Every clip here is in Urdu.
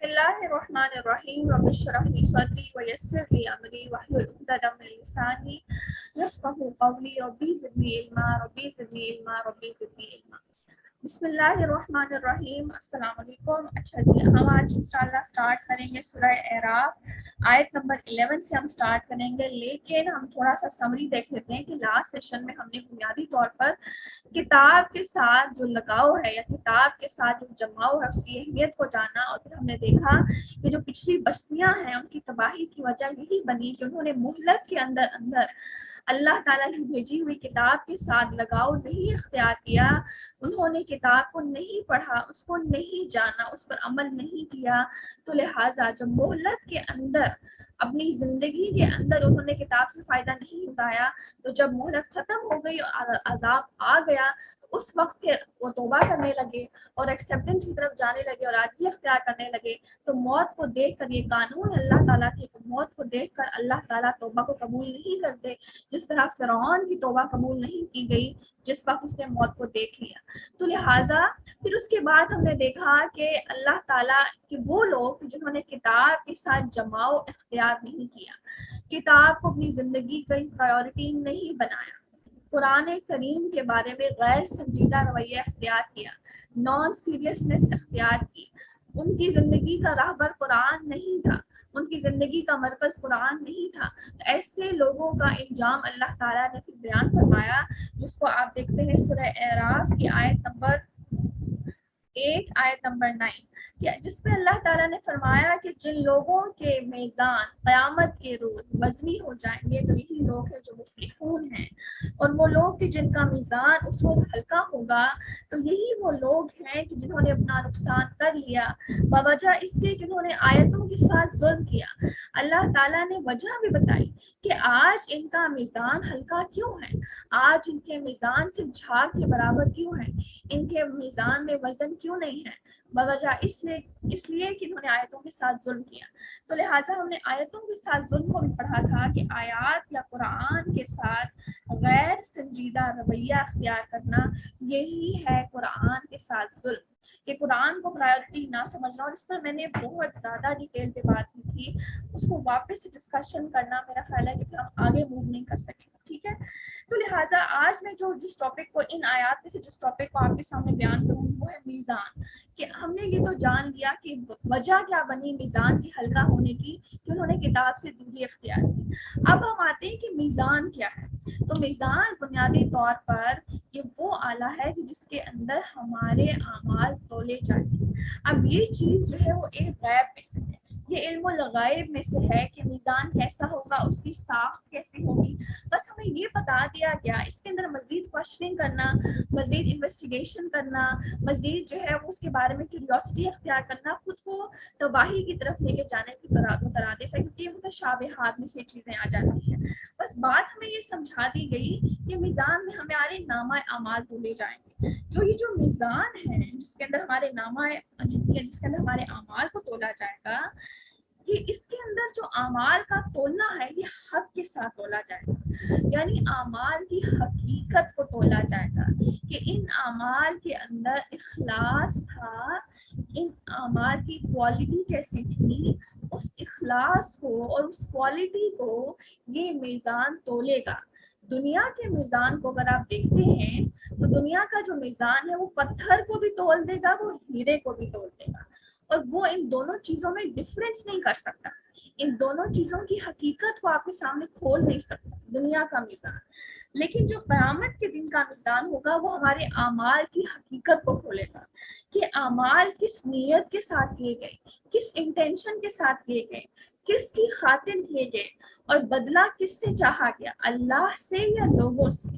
بسم الله الرحمن الرحيم رب اشرح لي صدري ويسر لي أمري واحلل عقدة من لساني يفقهوا قولي ربي زدني علما ربي زدني علما ربي زدنی علما۔ بسم اللہ الرحمن الرحیم، السلام علیکم۔ اچھا جی، ہم آج انشاءاللہ سٹارٹ کریں گے سورہ اعراف، آیت نمبر 11 سے ہم سٹارٹ کریں گے، لیکن ہم تھوڑا سا سمری دیکھ لیتے ہیں کہ لاسٹ سیشن میں ہم نے بنیادی طور پر کتاب کے ساتھ جو لگاؤ ہے یا کتاب کے ساتھ جو جماؤ ہے اس کی اہمیت کو جانا، اور پھر ہم نے دیکھا کہ جو پچھلی بستیاں ہیں ان کی تباہی کی وجہ یہی بنی کہ انہوں نے مہلت کے اندر اللہ تعالیٰ کی بھیجی ہوئی کتاب کے ساتھ لگاؤ نہیں اختیار کیا، انہوں نے کتاب کو نہیں پڑھا، اس کو نہیں جانا، اس پر عمل نہیں کیا، تو لہٰذا جب مہلت کے اندر اپنی زندگی کے اندر انہوں نے کتاب سے فائدہ نہیں اٹھایا، تو جب مہلت ختم ہو گئی اور عذاب آ گیا، اس وقت پھر وہ توبہ کرنے لگے اور ایکسیپٹنس کی طرف جانے لگے اور عاجزی اختیار کرنے لگے، تو موت کو دیکھ کر، یہ قانون اللہ تعالیٰ کی موت کو دیکھ کر اللہ تعالیٰ توبہ کو قبول نہیں کرتے، جس طرح فرعون کی توبہ قبول نہیں کی گئی جس وقت اس نے موت کو دیکھ لیا۔ تو لہٰذا پھر اس کے بعد ہم نے دیکھا کہ اللہ تعالیٰ کے وہ لوگ جنہوں نے کتاب کے ساتھ جماؤ اختیار نہیں کیا، کتاب کو اپنی زندگی کا پرائیورٹی نہیں بنایا، قرآن کریم کے بارے میں غیر سنجیدہ رویہ اختیار کیا، نان سیریسنس اختیار کی، ان کی زندگی کا راہبر قرآن نہیں تھا، ان کی زندگی کا مرکز قرآن نہیں تھا، تو ایسے لوگوں کا انجام اللہ تعالیٰ نے پھر بیان فرمایا، جس کو آپ دیکھتے ہیں سورہ اعراف کی آیت نمبر 8 آیت نمبر 9، جس میں اللہ تعالیٰ نے فرمایا کہ جن لوگوں کے میزان قیامت کے روز وزنی ہو جائیں گے تو یہی لوگ ہیں جو مفلحون ہیں، اور وہ لوگ کہ جن کا میزان اس روز ہلکا ہوگا تو یہی وہ لوگ ہیں کہ جنہوں نے اپنا نقصان کر لیا بوجہ اس کے کہ انہوں نے آیتوں کے ساتھ ظلم کیا۔ اللہ تعالیٰ نے وجہ بھی بتائی کہ آج ان کا میزان ہلکا کیوں ہے، آج ان کے میزان صرف جھاگ کے برابر کیوں ہے، ان کے میزان میں وزن کیوں نہیں ہے، بوجہ اس لیے کہ انہوں نے آیتوں کے ساتھ ظلم کیا۔ تو لہٰذا ہم نے آیتوں کے ساتھ ظلم کو بھی پڑھا تھا کہ آیات یا قرآن کے ساتھ غیر سنجیدہ رویہ اختیار کرنا یہی ہے قرآن کے ساتھ ظلم، کہ قرآن کو پرائیورٹی نہ سمجھنا، اور اس پر میں نے بہت زیادہ ڈیٹیل پہ بات کی تھی، اس کو واپس سے ڈسکشن کرنا میرا خیال ہے کہ پھر ہم آگے موو نہیں کر سکیں گے، ٹھیک ہے۔ تو لہٰذا آج میں جس ٹاپک کو ان آیات میں سے جس ٹاپک کو آپ کے سامنے بیان کروں وہ ہے میزان، کہ ہم نے یہ تو جان لیا کہ وجہ کیا بنی میزان کی ہلکا ہونے کی، کہ انہوں نے کتاب سے دوری اختیار کی۔ اب ہم آتے ہیں کہ میزان کیا ہے۔ تو میزان بنیادی طور پر یہ وہ آلہ ہے کہ جس کے اندر ہمارے اعمال تولے جاتے ہیں۔ اب یہ چیز جو ہے وہ ایک غیب میں سے ہے، یہ علم الغیب میں سے ہے کہ میزان کیسا ہوگا، اس کی ساخت کیسی ہوگی، بس ہمیں یہ بتا دیا گیا۔ اس کے اندر مزید کوشچننگ کرنا، مزید انویسٹیگیشن کرنا، مزید جو ہے اس کے بارے میں کیوریوسٹی اختیار کرنا خود کو تباہی کی طرف لے کے جانے کی مترادف ہے، کیونکہ یہ متشابہات میں سے چیزیں آ جاتی ہیں۔ بس بات ہمیں یہ سمجھا دی گئی کہ میزان میں ہمارے نامہ اعمال تولے جائیں گے، جو میزان ہے جس کے اندر ہمارے جس کے اندر ہمارے اعمال کو تولا جائے گا، یہ اس کے اندر جو اعمال کا تولنا ہے یہ حق کے ساتھ تولا جائے گا، یعنی اعمال کی حقیقت کو تولا جائے گا کہ ان اعمال کے اندر اخلاص تھا، ان اعمال کی کوالٹی کیسی تھی، اس اخلاص کو اور اس کوالٹی کو یہ میزان تولے گا۔ دنیا کے میزان کو اگر آپ دیکھتے ہیں تو دنیا کا جو میزان ہے وہ پتھر کو بھی تول دے گا، وہ ہیرے کو بھی تول دے گا، اور وہ ان دونوں چیزوں میں ڈفرینس نہیں کر سکتا، ان دونوں چیزوں کی حقیقت کو آپ کے سامنے کھول نہیں سکتا دنیا کا میزان۔ لیکن جو قیامت کے دن کا میزان ہوگا وہ ہمارے اعمال کی حقیقت کو کھولے گا کہ اعمال کس نیت کے ساتھ کیے گئے، کس انٹینشن کے ساتھ کیے گئے، کس کی خاطر کیے گئے، اور بدلہ کس سے چاہا گیا، اللہ سے یا لوگوں سے،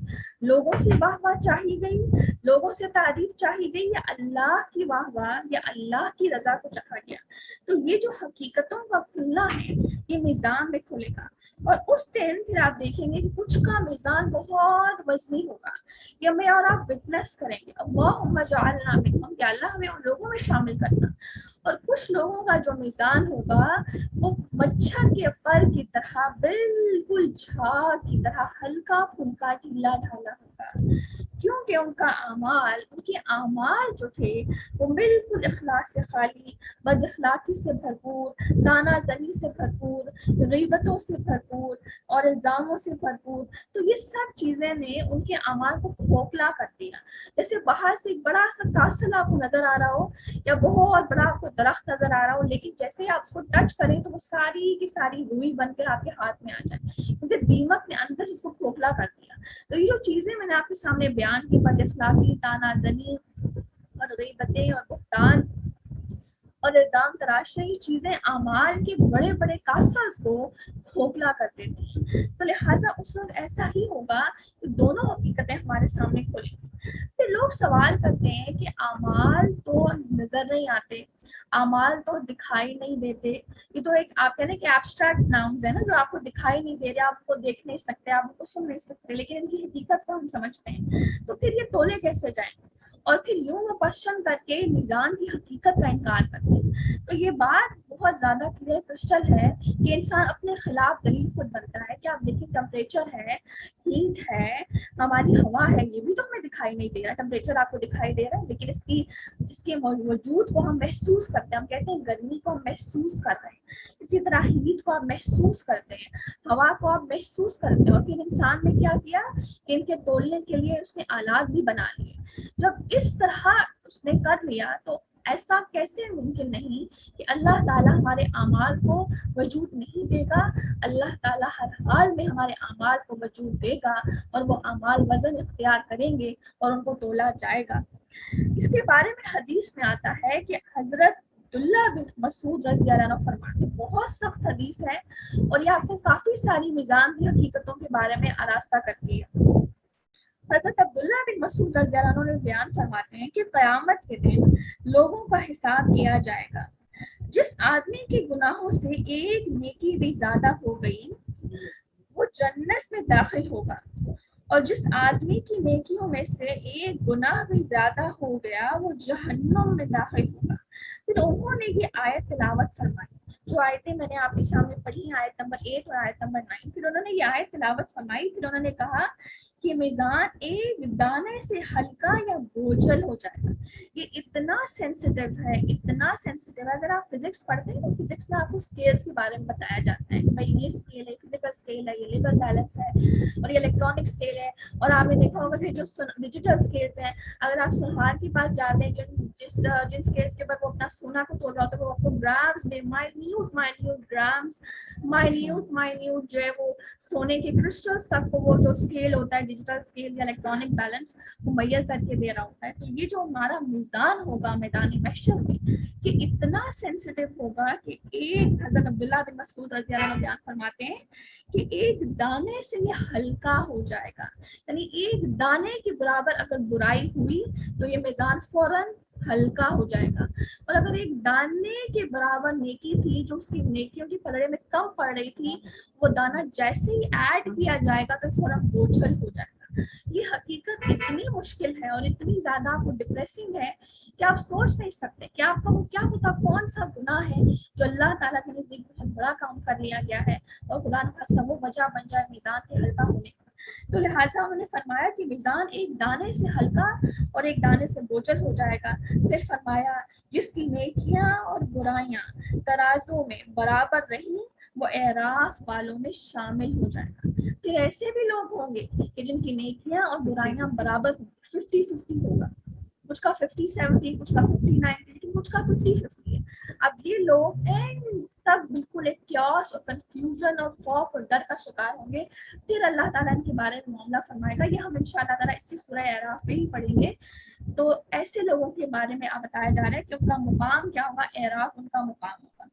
لوگوں سے واہ واہ چاہی گئی، لوگوں سے تعریف چاہی گئی، یا اللہ کی واہ واہ یا اللہ کی رضا کو چاہا گیا۔ تو یہ جو حقیقتوں کا کھلنا ہے یہ میزان میں کھلے گا، اور اس دن پھر آپ دیکھیں گے کہ کچھ کا میزان بہت وزنی ہوگا، یہ میں اور آپ وٹنس کریں گے، اللہم اجعلنا منہم، کہ اللہ ہمیں ان لوگوں میں شامل کرنا، اور کچھ لوگوں کا جو میزان ہوگا وہ مچھر کے پر کی طرح بالکل جھاگ کی طرح ہلکا پھلکا ڈھیلا ڈھالا ہوگا۔ کیونکہ ان کے اعمال جو تھے وہ بالکل اخلاص سے خالی، بد اخلاقی سے بھرپور، تانا زنی سے بھرپور، غیبتوں سے بھرپور اور الزاموں سے بھرپور. تو یہ سب چیزیں نے ان کے اعمال کو کھوکھلا کر دیا. جیسے باہر سے ایک بڑا سا کاسل آپ کو نظر آ رہا ہو یا بہت بڑا آپ کو درخت نظر آ رہا ہو، لیکن جیسے ہی آپ اس کو ٹچ کریں تو وہ ساری کی ساری روئی بن کر آپ کے ہاتھ میں آ جائے، کیونکہ دیمک نے اندر اس کو کھوکھلا کر دیا. تو یہ جو چیزیں میں نے آپ کے سامنے بیان کی، بد اخلاقی، تانا زنی اور غیبتیں اور بہتان اور الزام تراشی، یہ چیزیں اعمال کے بڑے بڑے کاسلز کو کھوکھلا کر دیتی ہیں. تو لہٰذا اس وقت ایسا ہی ہوگا کہ دونوں حقیقتیں ہمارے سامنے کھلیں گی. پھر لوگ سوال کرتے ہیں کہ اعمال تو نظر نہیں آتے، اعمال تو دکھائی نہیں دیتے. یہ تو ایک آپ کہتے ہیں کہ ایبسٹریکٹ ناؤنز ہے نا، جو آپ کو دکھائی نہیں دے رہے، آپ کو دیکھ نہیں سکتے، آپ کو سن نہیں سکتے، لیکن ان کی حقیقت کو ہم سمجھتے ہیں. تو پھر یہ تولے کیسے جائیں؟ اور پھر یوں وہ کوشچن کر کے میزان کی حقیقت کا انکار کرتے ہیں. تو یہ بات بہت زیادہ کلیئر کرسٹل ہے کہ انسان اپنے خلاف دلیل خود بنتا ہے. کہ آپ دیکھیں ٹمپریچر ہے، ہیٹ ہے، ہماری ہوا ہے، یہ بھی تو ہمیں دکھائی نہیں دے رہا. ٹمپریچر آپ کو دکھائی دے رہا ہے لیکن اس کے وجود کو ہم محسوس کرتے ہیں. ہم کہتے ہیں گرمی کو ہم محسوس کر رہے ہیں، اسی طرح ہیٹ کو آپ محسوس کرتے ہیں، ہوا کو آپ محسوس کرتے ہیں. اور پھر انسان نے کیا کیا کہ ان کے تولنے کے لیے اس نے آلات بھی بنا لیے. جب اس طرح اس نے کر لیا تو ایسا کیسے ممکن نہیں کہ اللہ تعالیٰ ہمارے اعمال کو وجود نہیں دے گا. اللہ تعالیٰ ہر حال میں ہمارے اعمال کو وجود دے گا اور وہ اعمال وزن اختیار کریں گے اور ان کو تولا جائے گا. اس کے بارے میں حدیث میں آتا ہے کہ حضرت عبداللہ بن مسعود رضی اللہ عنہ فرماتے، بہت سخت حدیث ہے اور یہ آپ کو کافی ساری میزان کی حقیقتوں کے بارے میں آراستہ کرتی ہے. حضرت عبداللہ بن مسعود رضی اللہ عنہ نے بیان فرماتے ہیں کہ قیامت کے دن لوگوں کا حساب کیا جائے گا. جس آدمی کے گناہوں سے ایک نیکی بھی زیادہ ہو گئی وہ جنت میں داخل ہوگا، اور جس آدمی کی نیکیوں میں سے ایک گناہ بھی زیادہ ہو گیا وہ جہنم میں داخل ہوگا. پھر انہوں نے یہ آیت تلاوت فرمائی، جو آیتیں میں نے آپ کے سامنے پڑھی ہیں، آیت نمبر 8 اور آیت نمبر 9. پھر انہوں نے یہ آیت تلاوت فرمائی، پھر انہوں نے کہا کہ میزان ایک دانے سے ہلکا یا بوجھل ہو جائے گا. یہ اتنا سینسیٹیو ہے، اتنا سینسیٹیو ہے. اگر آپ فزکس پڑھتے ہیں تو فزکس میں آپ کو اسکیلس کے بارے میں بتایا جاتا ہے کہ بھائی یہ اسکیل ہے، فزیکل اسکیل ہے، یہ لیبل بیلنس ہے اور یہ الیکٹرانک اسکیل ہے. اور آپ نے دیکھا ہوگا کہ جو ڈیجیٹل اسکیلس ہیں، اگر آپ سنہار کے پاس جاتے ہیں جن اسکیلس کے اوپر وہ اپنا سونا کو تول رہا ہوتا ہے، وہ آپ کو گرامز میں مائنیوٹ گرامز، مائنیوٹ جو ہے وہ سونے کے کرسٹلز تک وہ جو اسکیل ہوتا ہے ڈیجیٹل اسکیل یا الیکٹرانک بیلنس مہیا کر کے دے رہا ہوتا ہے. تو یہ جو ہمارا میزان ہوگا میدان محشر میں کہ اتنا سینسیٹیو ہوگا کہ ایک حضرت عبداللہ بن مسعود رضی اللہ عنہ بیان فرماتے ہیں کہ ایک دانے سے یہ ہلکا ہو جائے گا. یعنی ایک دانے کے برابر اگر برائی ہوئی تو یہ میزان فوراً ہلکا ہو جائے گا، اور اگر ایک دانے کے برابر نیکی تھی جو اس کی نیکیوں کی پلڑے میں کم پڑ رہی تھی، وہ دانہ جیسے ہی ایڈ کیا جائے گا تو فوراً بوجھل ہو جائے گا. یہ حقیقت اتنی مشکل ہے اور اتنی زیادہ آپ کو ڈپریسنگ ہے کہ آپ سوچ نہیں سکتے کہ آپ کا وہ کیا ہوتا کون سا گناہ ہے جو اللہ تعالیٰ کے نزدیک بہت بڑا کام کر لیا گیا ہے اور خدا نخواستہ وہ وجہ بن جائے میزان کے ہلکا ہونے کا. تو لہٰذا انہوں نے فرمایا کہ میزان ایک دانے سے ہلکا اور ایک دانے سے بوجھل ہو جائے گا. پھر فرمایا جس کی نیکیاں اور برائیاں ترازو میں برابر رہیں وہ اعراف والوں میں شامل ہو جائے گا. پھر ایسے بھی لوگ ہوں گے کہ جن کی نیکیاں اور برائیاں برابر ہوں، 50-50 ہوگا. کچھ کا 50-70، کچھ کا 50-90، لیکن کچھ کا 50-50 ہے. اب یہ لوگ تب بالکل ایک کیوس اور کنفیوژن اور خوف اور ڈر کا شکار ہوں گے. پھر اللہ تعالیٰ ان کے بارے میں معاملہ فرمائے گا. یہ ہم انشاءاللہ تعالیٰ اسی سورہ اعراف میں ہی پڑھیں گے. تو ایسے لوگوں کے بارے میں آپ بتایا جا رہا ہے کہ ان کا مقام کیا ہوگا، اعراف ان کا مقام ہوگا.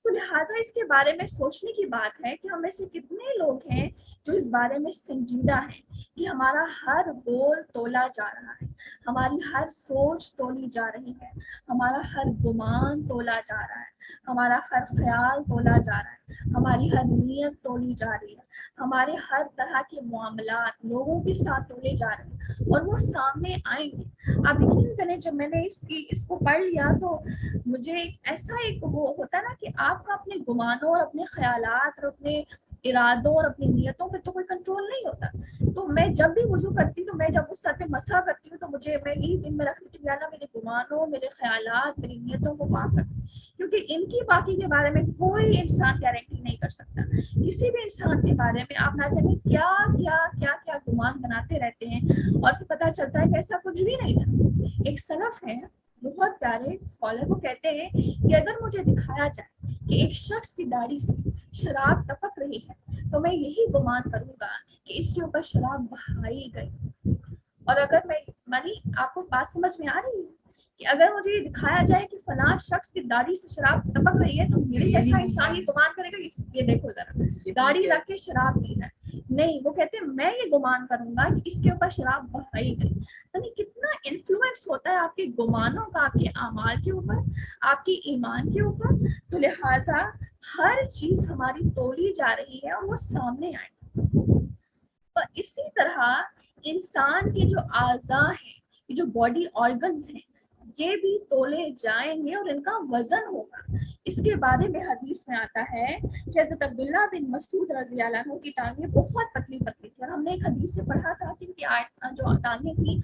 تو لہٰذا اس کے بارے میں سوچنے کی بات ہے کہ ہم میں سے کتنے لوگ ہیں جو اس بارے میں سنجیدہ ہیں کہ ہمارا ہر بول تولا جا رہا ہے، ہماری ہر سوچ تولی جا رہی ہے، ہمارا ہر گمان تولا جا رہا ہے، ہمارا ہر خیال تولا جا رہا ہے، ہماری ہر نیت تولی جا رہی ہے، ہمارے ہر طرح کے معاملات لوگوں کے ساتھ تولے جا رہے ہیں اور وہ سامنے آئیں گے. آپ یقین کریں جب میں نے اس کو پڑھ لیا تو مجھے ایسا ایک وہ ہوتا ہے نا کہ آپ کا اپنے گمانوں اور اپنے خیالات اور اپنے ارادوں اور اپنی نیتوں پہ تو کوئی کنٹرول نہیں ہوتا. تو میں جب بھی وضو کرتی ہوں تو میں جب اس سر پہ مسح کرتی ہوں تو مجھے میں یہی دن میں رکھتی ہوں کہ اللہ میرے گمانوں، میرے خیالات، میری نیتوں کو پاک کر، کیونکہ ان کی پاکی کے بارے میں کوئی انسان گارنٹی نہیں کر سکتا. کسی بھی انسان کے بارے میں آپ نہ جانے کیا کیا کیا کیا گمان بناتے رہتے ہیں اور پھر پتہ چلتا ہے کہ ایسا کچھ بھی نہیں تھا. ایک سلف ہے بہت پیارے اسکالر، وہ کہتے ہیں کہ اگر مجھے دکھایا جائے کہ ایک شخص کی داڑھی سے شراب ٹپک رہی ہے تو میں یہی گمان کروں گا کہ اس کے اوپر شراب بہائی گئی. اور اگر میں آپ کو بات سمجھ میں آ رہی ہے کہ اگر مجھے یہ دکھایا جائے کہ فلاں شخص کی داڑھی سے شراب ٹپک رہی ہے تو میرے جیسا انسان یہ گمان کرے گا یہ دیکھو ذرا داڑھی رکھ کے شراب پی رہا ہے. نہیں، وہ کہتے ہیں میں یہ گمان کروں گا کہ اس کے اوپر شراب بہائی گئی. یعنی کتنا انفلوئنس ہوتا ہے آپ کے گمانوں کا آپ کے اعمال کے اوپر، آپ کے ایمان کے اوپر. تو لہٰذا ہر چیز ہماری تولی جا رہی ہے اور وہ سامنے آئے. اور اسی طرح انسان کے جو اعضاء ہیں، جو باڈی آرگنز ہیں، یہ بھی تولے جائیں گے اور ان کا وزن ہوگا. اس کے بارے میں حدیث میں آتا ہے کہ حضرت عبداللہ بن مسعود رضی اللہ عنہ کی ٹانگیں بہت پتلی پتلی تھی، اور ہم نے ایک حدیث سے پڑھا تھا کہ ان کی جو ٹانگیں تھیں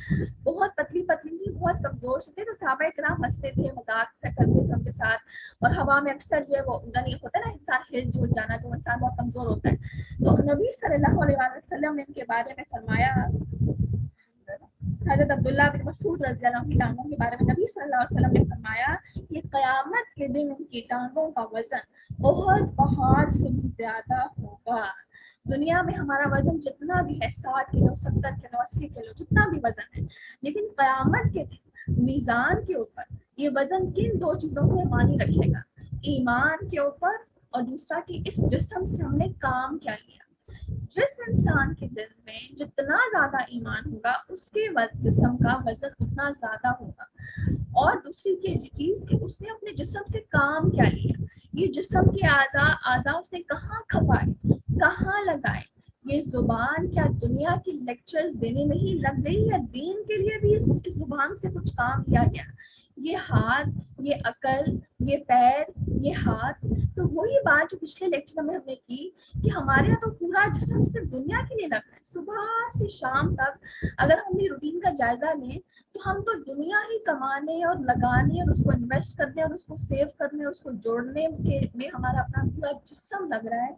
بہت پتلی پتلی تھی، بہت کمزور سے تھے. تو صحابہ کرام ہنستے تھے، مذاق کرتے تھے ان کے ساتھ، اور ہوا میں اکثر جو ہے وہ نہیں ہوتا نا انسان ہل جل جانا، جو انسان بہت کمزور ہوتا ہے. تو نبی صلی اللہ علیہ وسلم نے ان کے بارے میں فرمایا، حضرت عبداللہ بن مسعود رضی اللہ عنہ کی ٹانگوں کے بارے میں نبی صلی اللہ علیہ وسلم نے فرمایا کہ قیامت کے دن ان کی ٹانگوں کا وزن احد پہاڑ سے بھی زیادہ ہوگا. دنیا میں ہمارا وزن جتنا بھی ہے 60 کلو 70 کلو 80 کلو جتنا بھی وزن ہے، لیکن قیامت کے دن میزان کے اوپر یہ وزن کن دو چیزوں کو معنی رکھے گا؟ ایمان کے اوپر، اور دوسرا کہ اس جسم سے ہم نے کام کیا لیا. جس انسان کے دل میں جتنا زیادہ ایمان ہوگا اس کے جسم کا وزن اتنا زیادہ ہوگا. اور دوسری چیز کہ اس نے اپنے جسم سے کام کیا لیا، یہ جسم کے اعضاء سے کہاں کھپائے، کہاں لگائے. یہ زبان کیا دنیا کی لیکچرز دینے میں ہی لگ گئی یا دین کے لیے بھی اس زبان سے کچھ کام لیا گیا؟ یہ ہاتھ، یہ عقل، یہ پیر، یہ ہاتھ، تو وہی بات جو پچھلے لیکچر میں ہم نے کی کہ ہمارے یہاں تو پورا جسم صرف دنیا کے لیے لگ رہا ہے. صبح سے شام تک اگر ہم بھی روٹین کا جائزہ لیں تو ہم تو دنیا ہی کمانے اور لگانے اور اس کو انویسٹ کرنے اور اس کو سیو کرنے اور اس کو جوڑنے میں ہمارا اپنا پورا جسم لگ رہا ہے.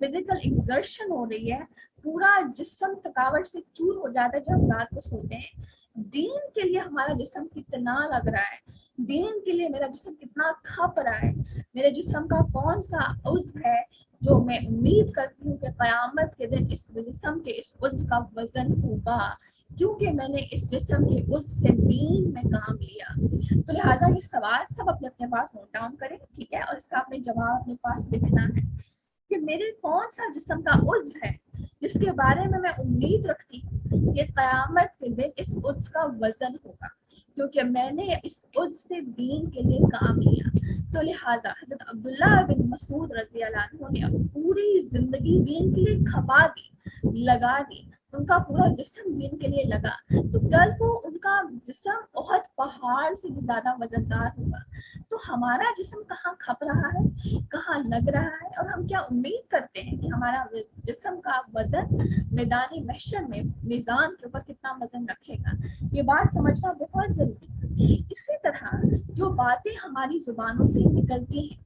فزیکل ایکزرشن ہو رہی ہے، پورا جسم تھکاوٹ سے چور ہو جاتا ہے جب ہم رات کو سوتے ہیں. دین کے لیے ہمارا جسم کتنا لگ رہا ہے، دین کے لیے میرا جسم کتنا کھپ رہا ہے. میرے جسم کا کون سا عضو ہے جو میں امید کرتی ہوں کہ قیامت کے دن اس جسم کے اس عضو کا وزن ہوگا، کیونکہ میں نے اس جسم کے عضو سے دین میں کام لیا. تو لہٰذا یہ سوال سب اپنے اپنے پاس نوٹ ڈاؤن کریں، ٹھیک ہے، اور اس کا اپنے جواب اپنے پاس لکھنا ہے کہ میرے کون سا جسم کا عضو ہے جس کے بارے میں امید رکھتی ہوں کہ قیامت کے دن اس عضو کا وزن ہوگا، کیونکہ میں نے اس عضو سے دین کے لیے کام لیا. تو لہٰذا حضرت عبداللہ بن مسعود رضی اللہ عنہ نے پوری زندگی دین کے لیے کھپا دی، لگا دی، ان کا پورا جسم دین کے لیے لگا. تو کل کو ان کا جسم احد پہاڑ سے بھی زیادہ وزندار ہوگا. تو ہمارا جسم کہاں کھپ رہا ہے، کہاں لگ رہا ہے، اور ہم کیا امید کرتے ہیں کہ ہمارا جسم کا وزن میدان محشر میں میزان کے اوپر کتنا وزن رکھے گا. یہ بات سمجھنا بہت ضروری ہے. اسی طرح جو باتیں ہماری زبانوں سے نکلتی ہیں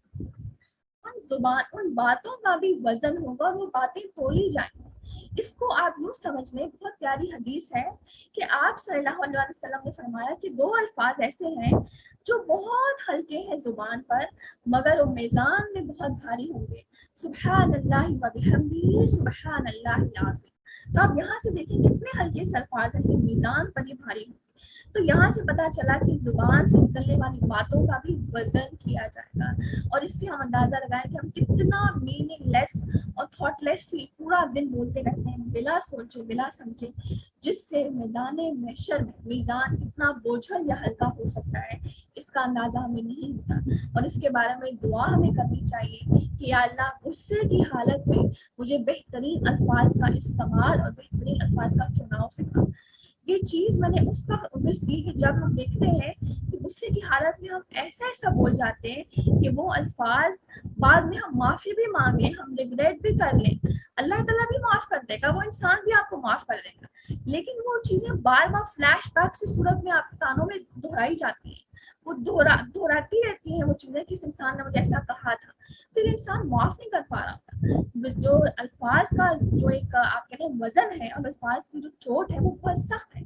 ان باتوں کا بھی وزن ہوگا، وہ باتیں تولی جائیں گی. اس کو آپ یوں سمجھ لیں، بہت پیاری حدیث ہے کہ آپ صلی اللہ علیہ وسلم نے فرمایا کہ دو الفاظ ایسے ہیں جو بہت ہلکے ہیں زبان پر مگر وہ میزان میں بہت بھاری ہوں گے. سبحان اللہ و بحمدہ سبحان اللہ العظیم. تو آپ یہاں سے دیکھیں کتنے ہلکے سے الفاظ ہیں کہ میزان پر ہی بھاری ہوں. تو یہاں سے پتا چلا کہ زبان سے نکلنے والی باتوں کا بھی وزن کیا جائے گا، اور اس سے ہم اندازہ لگائیں کہ ہم کتنا میننگ لیس اور تھاٹ لیسلی پورا دن بولتے رہتے ہیں بلا سوچے بلا سمجھے، جس سے میدان محشر میں میزان کتنا بوجھل یا ہلکا ہو سکتا ہے اس کا اندازہ ہمیں نہیں ہوتا. اور اس کے بارے میں دعا ہمیں کرنی چاہیے کہ یا اللہ غصے کی حالت میں مجھے بہترین الفاظ کا استعمال اور بہترین الفاظ کا چناؤ سکھا. یہ چیز میں نے اس وقت نوٹس کی کہ جب ہم دیکھتے ہیں کہ غصے کی حالت میں ہم ایسا بول جاتے ہیں کہ وہ الفاظ بعد میں ہم معافی بھی مانگیں، ہم ریگریٹ بھی کر لیں، اللہ تعالیٰ بھی معاف کر دے گا، وہ انسان بھی آپ کو معاف کر دے گا، لیکن وہ چیزیں بار بار فلیش بیک کی صورت میں آپ کے کانوں میں دہرائی جاتی ہیں، وہ دہراتی رہتی ہیں وہ چیزیں کہ اس انسان نے مجھے ایسا کہا تھا، تو یہ انسان معاف نہیں کر پا رہا تھا۔ جو الفاظ کا جو ایک آپ کہتے ہیں وزن ہے اور الفاظ کی جو چوٹ ہے وہ بہت سخت ہے،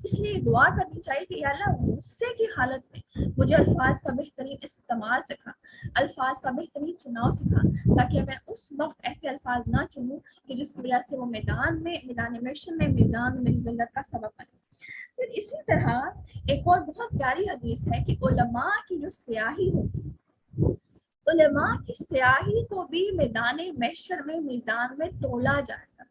اس لیے دعا کرنی چاہیے کہ یا اللہ غصے کی حالت میں مجھے الفاظ کا بہترین استعمال سکھا، الفاظ کا بہترین چناؤ سکھا، تاکہ میں اس وقت ایسے الفاظ نہ چنوں کہ جس کی وجہ سے وہ میدان محشر میں میزان میں میری ذلت کا سبب بنے۔ پھر اسی طرح ایک اور بہت پیاری حدیث ہے کہ علماء کی جو سیاہی ہوتی، علماء کی سیاہی کو بھی میدان محشر میں میزان میں تولا جائے گا،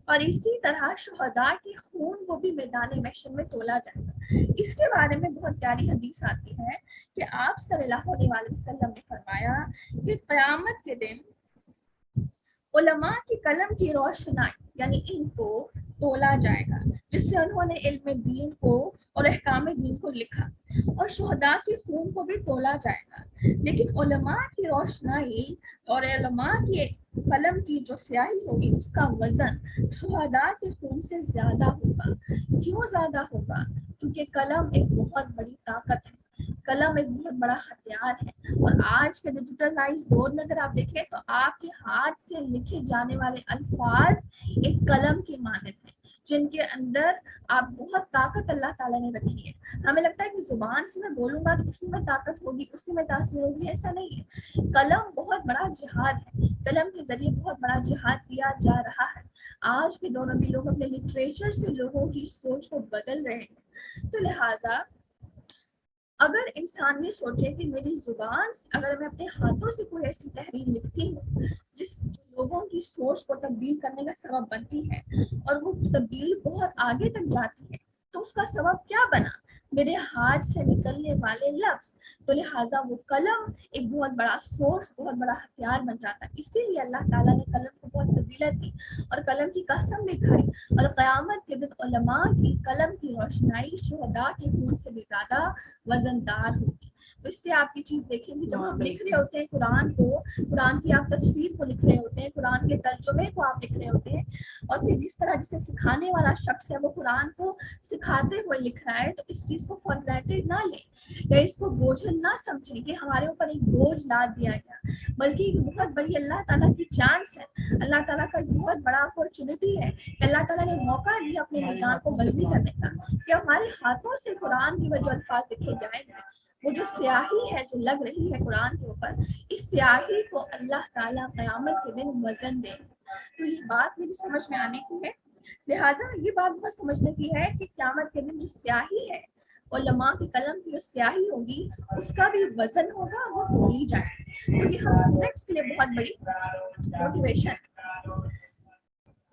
اور اسی طرح شہداء کے خون کو بھی میدان محشر میں تولا جائے گا۔ اس کے بارے میں بہت پیاری حدیث آتی ہے کہ آپ صلی اللہ علیہ وسلم نے فرمایا کہ قیامت کے دن علماء کی قلم کی روشنائی یعنی ان کو تولا جائے گا جس سے انہوں نے علم دین کو اور احکام دین کو لکھا، اور شہداء کے خون کو بھی تولا جائے گا، لیکن علماء کی روشنائی اور علماء کی قلم کی جو سیاہی ہوگی اس کا وزن شہداء کے خون سے زیادہ ہوگا۔ کیوں زیادہ ہوگا؟ کیونکہ قلم ایک بہت بڑی طاقت ہے، قلم ایک بہت بڑا ہتھیار ہے، اور آج کے ڈیجیٹلائز دور میں اگر آپ دیکھیں تو آپ کے ہاتھ سے لکھے جانے والے الفاظ ایک قلم کی مانند ہیں جن کے اندر آپ بہت طاقت اللہ تعالیٰ نے رکھی ہے۔ ہمیں لگتا ہے کہ زبان سے میں بولوں گا تو اسی میں طاقت ہوگی، اسی میں تاثیر ہوگی، ایسا نہیں ہے۔ قلم بہت بڑا جہاد ہے، قلم کے ذریعے بہت بڑا جہاد کیا جا رہا ہے۔ آج کے دور میں بھی لوگ اپنے لٹریچر سے لوگوں کی سوچ کو بدل رہے ہیں، تو لہٰذا اگر انسان یہ سوچے کہ میری زبان اگر میں اپنے ہاتھوں سے کوئی ایسی تحریر لکھتی ہوں جس لوگوں کی سوچ کو تبدیل کرنے کا سبب بنتی ہے اور وہ تبدیلی بہت آگے تک جاتی ہے، تو اس کا سبب کیا بنا؟ میرے ہاتھ سے نکلنے والے لفظ، تو لہٰذا وہ قلم ایک بہت بڑا سورس، بہت بڑا ہتھیار بن جاتا ہے۔ اسی لیے اللہ تعالیٰ نے قلم کو بہت فضیلت دی اور قلم کی قسم بھی کھائی، اور قیامت کے دن علماء کی قلم کی روشنائی شہداء کے خون سے بھی زیادہ وزندار ہوگی۔ تو اس سے آپ کی چیز دیکھیں گے جب ہم لکھ رہے ہوتے ہیں قرآن کو، قرآن کی آپ تفسیر کو لکھ رہے ہوتے ہیں، قرآن کے ترجمے کو آپ لکھ رہے ہوتے ہیں، اور پھر جس طرح جسے سکھانے والا شخص ہے وہ قرآن کو سکھاتے ہوئے لکھ رہا ہے، تو اس چیز کو فار گرانٹیڈ نہ لیں یا اس کو بوجھل نہ سمجھیں کہ ہمارے اوپر ایک بوجھ لاد دیا گیا، بلکہ ایک بہت بڑی اللہ تعالیٰ کی چانس ہے، اللہ تعالیٰ کا ایک بہت بڑا اپرچونٹی ہے کہ اللہ تعالیٰ نے موقع دیا اپنے نظام کو مضبوط کرنے کا کہ ہمارے ہاتھوں سے قرآن کی جو الفاظ لکھے جائیں گے، وہ جو سیاہی ہے جو لگ رہی ہے قرآن کے اوپر، اس سیاہی کو اللہ تعالیٰ قیامت کے دن وزن دیں۔ تو یہ بات میری سمجھ میں آنے کی ہے، لہٰذا یہ بات بہت سمجھنے کی ہے کہ قیامت کے دن جو سیاہی ہے، علماء کی قلم کی جو سیاہی ہوگی اس کا بھی وزن ہوگا، وہ تولی جائے۔ تو یہ ہم اسٹوڈنٹس کے لیے بہت بڑی موٹیویشن ہے۔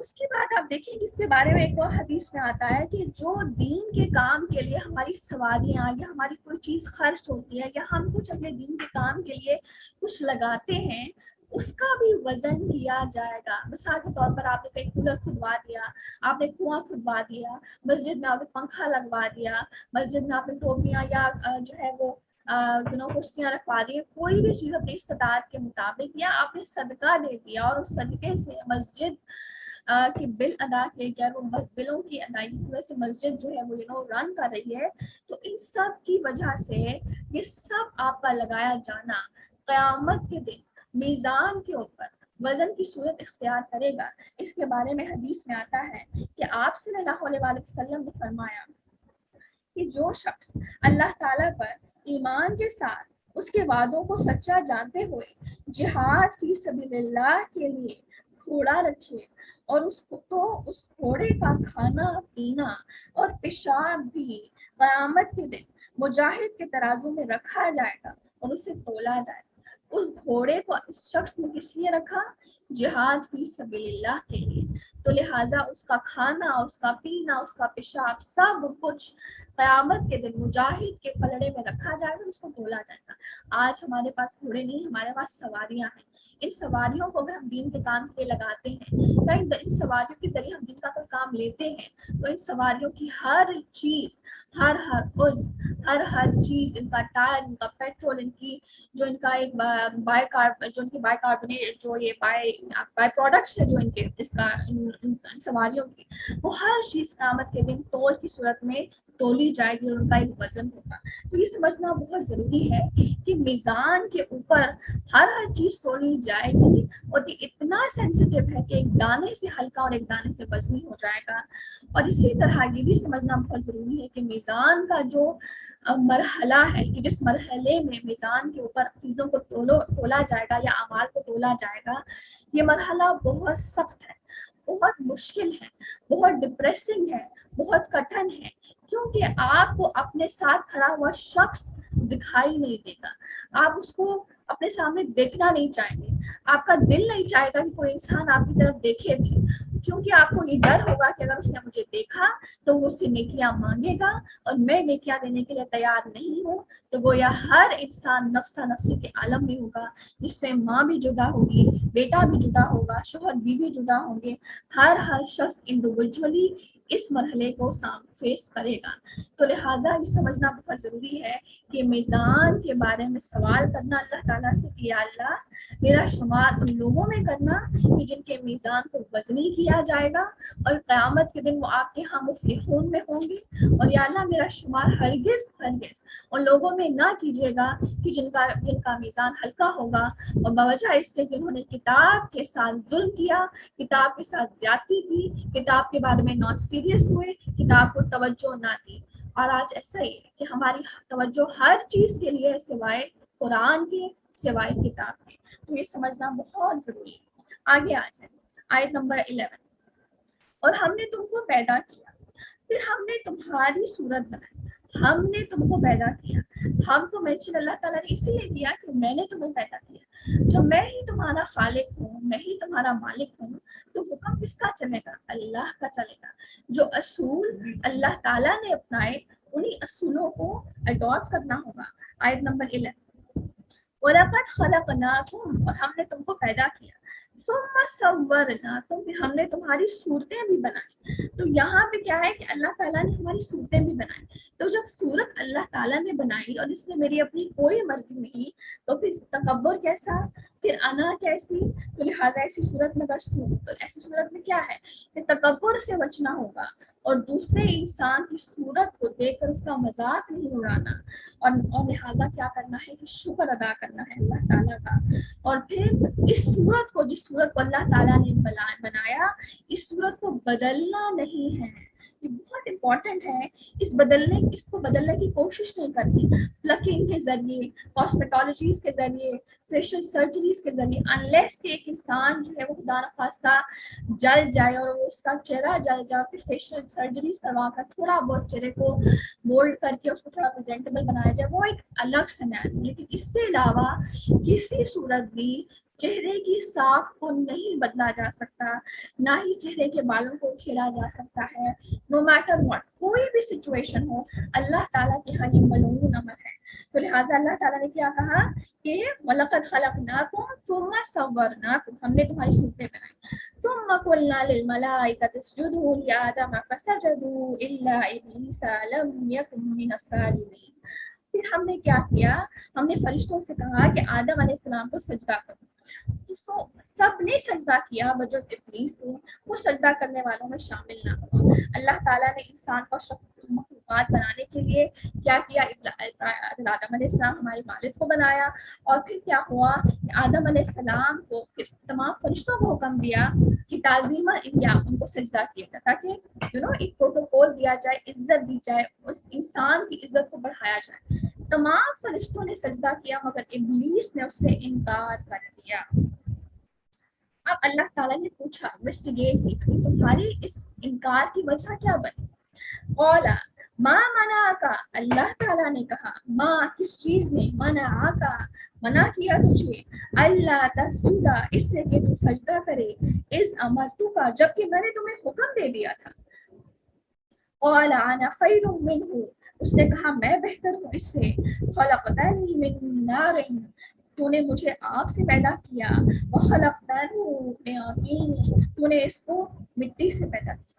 اس کے بعد آپ دیکھیں کہ اس کے بارے میں ایک اور حدیث میں آتا ہے کہ جو دین کے کام کے لیے ہماری سواریاں یا ہماری کوئی چیز خرچ ہوتی ہے یا ہم کچھ اپنے دین کے کام کے لیے کچھ لگاتے ہیں، اس کا بھی وزن کیا جائے گا۔ مثال کے طور پر آپ نے کہیں کولر کھدوا دیا، آپ نے کنواں کھدوا دیا، مسجد میں آپ نے پنکھا لگوا دیا، مسجد میں آپ نے ٹوپیاں یا جو ہے وہ کرسیاں رکھوا دی، کوئی بھی چیز اپنی استطاعت کے مطابق، یا آپ نے صدقہ دے دیا اور اس صدقے سے مسجد کہ بل ادا کیے گئے، وہ بلوں کی ادائیگی کی وجہ سے مسجد جو ہے وہ رن کر رہی ہے، تو ان سب کی وجہ سے یہ سب آپ کا لگایا جانا قیامت کے دن میزان کے اوپر وزن کی صورت اختیار کرے گا۔ اس کے بارے میں حدیث میں آتا ہے کہ آپ صلی اللہ علیہ وسلم نے فرمایا کہ جو شخص اللہ تعالیٰ پر ایمان کے ساتھ اس کے وعدوں کو سچا جانتے ہوئے جہاد فی سبیل اللہ کے لیے گھوڑا رکھے، اور اس گھوڑے کا کھانا پینا اور پیشاب بھی قیامت کے دن مجاہد کے ترازو میں رکھا جائے گا اور اسے تولا جائے گا۔ اس گھوڑے کو اس شخص نے کس لیے رکھا؟ جہاد فی سبیل اللہ کے لیے۔ تو لہٰذا اس کا کھانا، اس کا پینا، اس کا پیشاب سب کچھ قیامت کے دن مجاہد کے پلڑے میں رکھا جائے گا، اس کو تولا جائے گا۔ آج ہمارے پاس گھوڑے نہیں، ہمارے پاس سواریاں ہیں۔ ان سواریوں کو اگر ہم دین کے کام کے لیے لگاتے ہیں، ان سواریوں کے ذریعے ہم دین کا کوئی کام لیتے ہیں، تو ان سواریوں کی ہر چیز، ہر عضو، ہر چیز، ان کا ٹائر، ان کا پیٹرول، ان کی جو ان کا ایک بائی کاربونیٹ جو یہ بائی پروڈکٹس ہے جو ان کے اس کا ان سواریوں کی، وہ ہر چیز قیامت کے دن تول کی صورت میں تولی جائے گی اور ان کا ایک وزن ہوگا۔ تو یہ سمجھنا بہت ضروری ہے کہ میزان کے اوپر ہر چیز تولی جائے گی، اور یہ اتنا سینسیٹیو ہے کہ ایک دانے سے ہلکا اور ایک دانے سے وزنی ہو جائے گا۔ اور اسی طرح یہ بھی سمجھنا بہت ضروری ہے کہ میزان کا جو مرحلہ ہے، کہ جس مرحلے میں میزان کے اوپر چیزوں کو تولا جائے گا یا اعمال کو تولا جائے گا، یہ مرحلہ بہت سخت ہے، بہت مشکل ہے، بہت ڈپریسنگ ہے، بہت کٹھن ہے، کیونکہ آپ کو اپنے ساتھ کھڑا ہوا شخص دکھائی نہیں دے گا، آپ اس کو اپنے سامنے دیکھنا نہیں چاہیں گے، آپ کا دل نہیں چاہے گا کہ کوئی انسان آپ کی طرف دیکھے بھی، کیونکہ آپ کو یہ ڈر ہوگا کہ اگر اس نے مجھے دیکھا تو وہ اس سے نیکیاں مانگے گا، اور میں نیکیاں دینے کے لیے تیار نہیں ہوں، تو گویا ہر انسان نفسا نفسی کے عالم میں ہوگا، جس میں ماں بھی جدا ہوگی، بیٹا بھی جدا ہوگا، شوہر بیوی جدا ہوں گے، ہر شخص انڈیویجولی اس مرحلے کو فیس کرے گا۔ تو لہٰذا یہ سمجھنا بہت ضروری ہے کہ میزان کے بارے میں سوال کرنا اللہ تعالیٰ سے کہ یا اللہ میرا شمار ان لوگوں میں کرنا کہ جن کے میزان کو وزنی کیا جائے گا، اور قیامت کے دن وہ آپ کے ہاں مفلحون میں ہوں گے، اور یا اللہ میرا شمار ہرگز ان لوگوں میں نہ کیجیے گا کہ جن کا میزان ہلکا ہوگا، اور بوجہ اس کے کہ انہوں نے کتاب کے ساتھ ظلم کیا، کتاب کے ساتھ زیادتی کی، کتاب کے بارے میں نان سیریس ہوئے، کتاب کو توجہ نہ دی۔ اور آج ایسا ہی ہے کہ ہماری توجہ ہر چیز کے لیے سوائے قرآن کے، سوائے کتاب کے۔ تو یہ سمجھنا بہت ضروری ہے۔ آگے آ جائیں، آیت نمبر 11۔ اور ہم نے تم کو پیدا کیا، پھر ہم نے تمہاری صورت بنائی، ہم نے تم کو پیدا کیا۔ ہم کو مینشن اللہ تعالیٰ نے اسی لیے کیا کہ میں نے تمہیں پیدا کیا، جو میں ہی تمہارا خالق ہوں، میں ہی تمہارا مالک ہوں، تو حکم کس کا چلے گا؟ اللہ کا چلے گا۔ جو اصول اللہ تعالیٰ نے اپنائے انہی اصولوں کو اڈاپٹ کرنا ہوگا۔ آیت نمبر 11۔ وَلَقَدْ خَلَقْنَاكُمْ، اور ہم نے تم کو پیدا کیا، ثُمَّ صَوَّرْنَاكُمْ، پھر ہم نے تمہاری صورتیں بھی بنائی۔ تو یہاں پہ کیا ہے کہ اللہ تعالیٰ نے ہماری صورتیں بھی بنائی۔ تو جب صورت اللہ تعالیٰ نے بنائی اور اس میں میری اپنی کوئی مرضی نہیں، تو پھر تکبر کیسا، پھر انا کیسی؟ تو لہٰذا ایسی صورت میں کیا ہے کہ تکبر سے بچنا ہوگا، اور دوسرے انسان کی صورت کو دیکھ کر اس کا مذاق نہیں اڑانا، اور لہٰذا کیا کرنا ہے کہ شکر ادا کرنا ہے اللہ تعالیٰ کا۔ اور پھر اس صورت کو، جس صورت کو اللہ تعالیٰ نے بنایا، اس صورت کو بدلنا نہیں ہے۔ یہ بہت امپورٹنٹ ہے، اس کو بدلنے کی کوشش نہیں کرنی، پلکنگ کے ذریعے، کاسمیٹولوجیز کے ذریعے، فیشل سرجریز کے ذریعے، انلیس کہ ایک انسان جو ہے وہ خدا نخواستہ جل جائے اور اس کا چہرہ جل جائے، پھر فیشل سرجریز کروا کر تھوڑا بہت چہرے کو مولڈ کر کے اس کو تھوڑا پریزنٹیبل بنایا جائے، وہ ایک الگ سیناریو۔ لیکن اس کے علاوہ کسی صورت بھی چہرے کی ساخت کو نہیں بدلا جا سکتا، نہ ہی چہرے کے بالوں کو کھیلا جا سکتا ہے، نو میٹر واٹ، کوئی بھی سچویشن ہو، اللہ تعالیٰ کے ہاں یہ ملعون امر ہے۔ تو لہٰذا اللہ تعالیٰ نے کیا کہا کہ وَلَقَدْ خَلَقْنَاكُمْ ثُمَّ صَوَّرْنَاكُمْ، ہم نے تمہاری صورتیں بنائی۔ ثُمَّ قُلْنَا لِلْمَلَائِكَةِ اسْجُدُوا لِآدَمَ فَسَجَدُوا إِلَّا إِبْلِيسَ لَمْ يَكُن مِّنَ السَّاجِدِينَ۔ پھر ہم نے کیا کیا، ہم نے فرشتوں سے کہا کہ آدم علیہ السلام کو سجدہ کرو، تو سب نے سجدہ کیا بجز ابلیس سے، وہ سجدہ کرنے والوں میں شامل نہ ہوا۔ اللہ تعالیٰ نے انسان کو مخلوقات بنانے کے لیے کیا کیا، آدم علیہ السلام ہمارے والد کو بنایا، اور پھر کیا ہوا کہ آدم علیہ السلام کو پھر تمام فرشتوں کو حکم دیا کہ تعظیم ان کو سجدہ کیا جائے، تاکہ ایک پروٹوکول دیا جائے، عزت دی جائے، اس انسان کی عزت کو بڑھایا جائے۔ تمام فرشتوں نے سجدہ کیا مگر ابلیس نے اس سے انکار کر دیا۔ اب اللہ تعالیٰ نے پوچھا، انویسٹیگیٹ کی، تمہاری اس انکار کی وجہ کیا بنی؟ قولا ما منعکا، اللہ تعالیٰ نے کہا، ماں کس چیز نے، منعکا منع کیا تجھے، اللہ تسجدا اس سے کہ تو سجدہ کرے، اذ امرتک جبکہ میں نے تمہیں حکم دے دیا تھا، قال انا خیر منہ اس نے کہا میں بہتر ہوں اس سے، خلقتنی من نار، تو نے مجھے آگ سے پیدا کیا، وخلقتہ من طین، تو نے اس کو مٹی سے پیدا کیا۔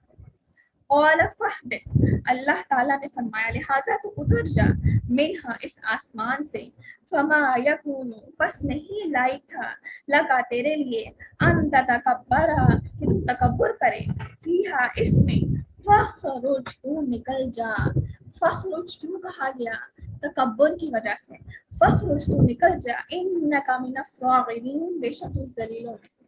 قال فاہبط، اللہ تعالیٰ نے فرمایا لہٰذا تو اتر جا، منہا اس آسمان سے، فما یکون، بس نہیں لائق تھا، لگا تیرے لیے، ان تتکبرا، کہ تو تکبر کرے، فیہا اس میں، فخرج تو نکل جا، فخرج کیوں کہا گیا؟ تکبر کی وجہ سے، فخرج تو نکل جا، انکا من الصاغرین، بے شک تو ذلیلوں میں سے۔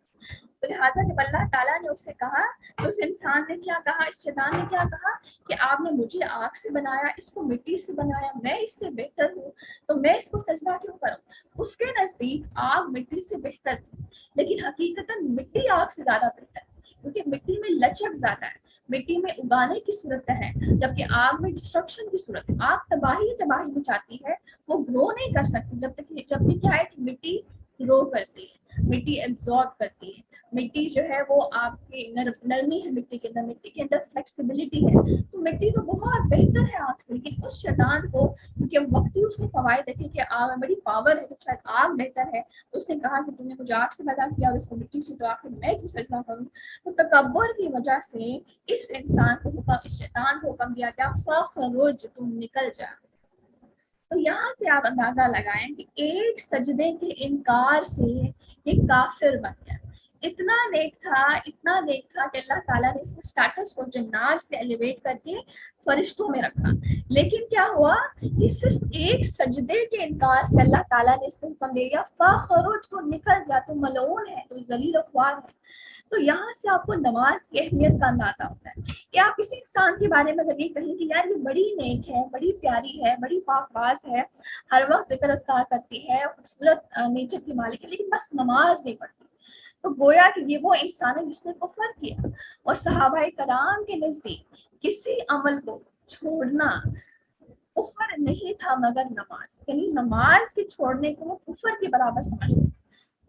تو لہٰذا جب اللہ تعالیٰ نے اس سے کہا تو اس انسان نے کیا کہا، اس شیطان نے کیا کہا کہ آپ نے مجھے آگ سے بنایا، اس کو مٹی سے بنایا، میں اس سے بہتر ہوں، تو میں اس کو سجدہ کیوں کروں؟ اس کے نزدیک آگ مٹی سے بہتر تھی، لیکن حقیقتاً مٹی آگ سے زیادہ بہتر ہے، کیونکہ مٹی میں لچک زیادہ ہے، مٹی میں اگانے کی صورت ہے، جبکہ آگ میں ڈسٹرکشن کی صورت ہے۔ آگ تباہی تباہی مچاتی ہے، وہ گرو نہیں کر سکتی جب تک کیا ہے کہ مٹی گرو کرتی ہے، مٹی ایبزارب کرتی ہے، مٹی جو ہے وہ آپ کی نرمی ہے، مٹی کے اندر، مٹی کے اندر فلیکسیبلٹی ہے، تو مٹی تو بہت بہتر ہے آگ سے۔ لیکن اس شیطان کو کیونکہ وقت ہی اس نے فوائد دیکھے کہ آگ میں بڑی پاور ہے، تو شاید آگ بہتر ہے، اس نے کہا کہ تم نے مجھے آگ سے پیدا کیا اور اس کو مٹی سے، تو آخر میں کیوں سجدہ کروں؟ تو تکبر کی وجہ سے اس انسان کو حکم، اس شیطان کو حکم دیا گیا فخرج، تم نکل جا۔ تو یہاں سے آپ اندازہ لگائیں کہ ایک سجدے کے انکار سے یہ کافر بن گیا۔ اتنا نیک تھا، اتنا نیک تھا کہ اللہ تعالیٰ نے اس کے سٹیٹس کو جنات سے ایلیویٹ کر کے فرشتوں میں رکھا، لیکن کیا ہوا کہ صرف ایک سجدے کے انکار سے اللہ تعالیٰ نے اس کو حکم دے دیا فخرج، تو نکل جا، تو ملعون ہے، تو ذلیل و خوار ہے۔ تو یہاں سے آپ کو نماز کی اہمیت کا اندازہ ہوتا ہے کہ آپ کسی انسان کے بارے میں اگر یہ کہیں کہ یار یہ بڑی نیک ہے، بڑی پیاری ہے، بڑی پاک باز ہے، ہر وقت ذکر اذکار کرتی ہے، خوبصورت نیچر کی مالک ہے، لیکن بس نماز نہیں پڑھتی، تو گویا کہ یہ وہ انسان ہے جس نے کفر کیا۔ اور صحابہ کرام کے نزدیک کسی عمل کو چھوڑنا کفر نہیں تھا مگر نماز، یعنی نماز کے چھوڑنے کو وہ کفر کے برابر سمجھتے۔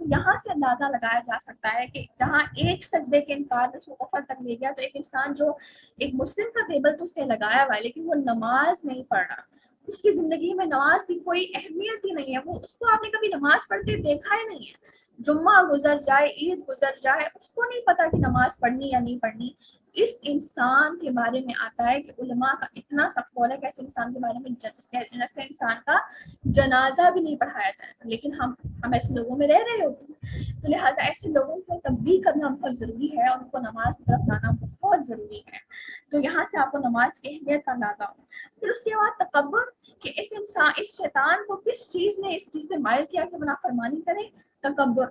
تو یہاں سے اندازہ لگایا جا سکتا ہے کہ جہاں ایک سجدے کے انکار میں اس کو کفر تک لے گیا، تو ایک انسان جو ایک مسلم کا ٹیبل تو اس نے لگایا ہوا ہے، لیکن وہ نماز نہیں پڑھ رہا، اس کی زندگی میں نماز کی کوئی اہمیت ہی نہیں ہے، وہ اس کو آپ نے کبھی نماز پڑھتے دیکھا ہی نہیں ہے۔ جمعہ گزر جائے، عید گزر جائے، اس کو نہیں پتا کہ نماز پڑھنی یا نہیں پڑھنی۔ اس انسان کے بارے میں آتا ہے کہ علماء کا اتنا سخت قول ہے کہ ایسے انسان کے بارے میں ایسے انسان کا جنازہ بھی نہیں پڑھایا جائے گا، لیکن ہم ایسے لوگوں میں رہ رہے ہوتے ہیں، تو لہٰذا ایسے لوگوں کو تبلیغ کرنا بہت ضروری ہے اور ان کو نماز کی طرف لانا بہت ضروری ہے۔ تو یہاں سے آپ کو نماز کی اہمیت کا اندازہ ہو۔ پھر اس کے بعد تکبر، کہ اس شیطان کو کس چیز نے اس چیز میں مائل کیا کہ وہ نافرمانی کرے؟ تکبر۔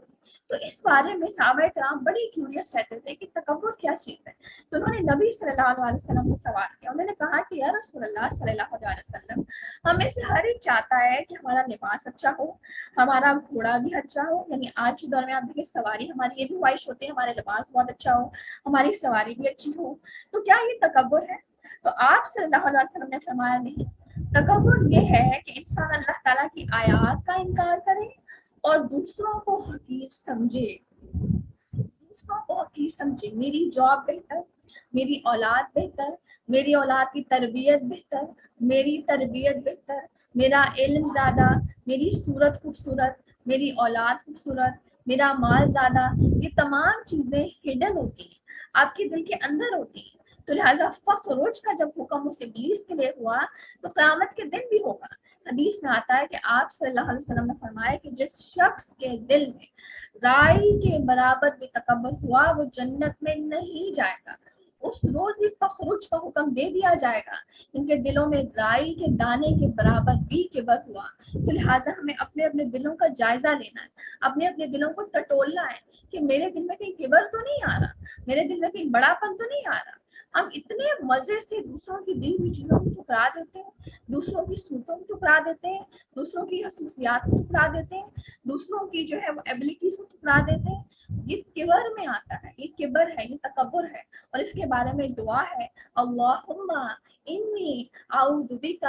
تو اس بارے میں صحابہ کرام بڑی کیوریس رہتے تھے کہ تکبر کیا چیز ہے، تو انہوں نے نبی صلی اللہ علیہ وسلم سے سوال کیا، انہوں نے کہا کہ یا رسول اللہ صلی اللہ علیہ وسلم، ہمیں سے ہر ایک چاہتا ہے کہ ہمارا لباس اچھا ہو، ہمارا گھوڑا بھی اچھا ہو، یعنی آج کے دور میں آپ دیکھیں سواری ہماری یہ بھی خواہش ہوتی ہے ہمارے لباس بہت اچھا ہو، ہماری سواری بھی اچھی ہو، تو کیا یہ تکبر ہے؟ تو آپ صلی اللہ علیہ وسلم نے فرمایا نہیں، تکبر یہ ہے کہ انسان اللہ تعالیٰ کی آیات کا انکار کرے اور دوسروں کو حقیر سمجھے، دوسروں کو حقیر سمجھے، میری جاب بہتر، میری اولاد بہتر، میری اولاد کی تربیت بہتر، میری تربیت بہتر، میرا علم زیادہ، میری صورت خوبصورت، میری اولاد خوبصورت، میرا مال زیادہ، یہ تمام چیزیں ہڈن ہوتی ہیں، آپ کے دل کے اندر ہوتی ہیں۔ تو لہٰذا فخرج کا جب حکم اس ابلیس کے لیے ہوا تو قیامت کے دن بھی ہوگا۔ حدیث میں آتا ہے کہ آپ صلی اللہ علیہ وسلم نے فرمایا کہ جس شخص کے دل میں رائی کے برابر بھی تکبر ہوا وہ جنت میں نہیں جائے گا، اس روز بھی فخرج کا حکم دے دیا جائے گا، ان کے دلوں میں رائی کے دانے کے برابر بھی کبر ہوا۔ تو لہٰذا ہمیں اپنے اپنے دلوں کا جائزہ لینا ہے، اپنے اپنے دلوں کو ٹٹولنا ہے کہ میرے دل میں کہیں کبر تو نہیں آ رہا، میرے دل میں کہیں بڑا پن تو نہیں آ رہا۔ ہم اتنے مزے سے دوسروں کی دی ہوئی چیزوں کو ٹھکرا دیتے ہیں، دوسروں کی صورتوں کو ٹھکرا دیتے ہیں، دوسروں کی خصوصیات کو ٹھکرا دیتے ہیں، دوسروں کی جو ہے وہ ایبلٹیز کو ٹھکرا دیتے ہیں۔ یہ کبر میں آتا ہے، یہ کبر ہے، یہ تکبر ہے، اور اس کے بارے میں دعا ہے اللہم انی اعوذ بک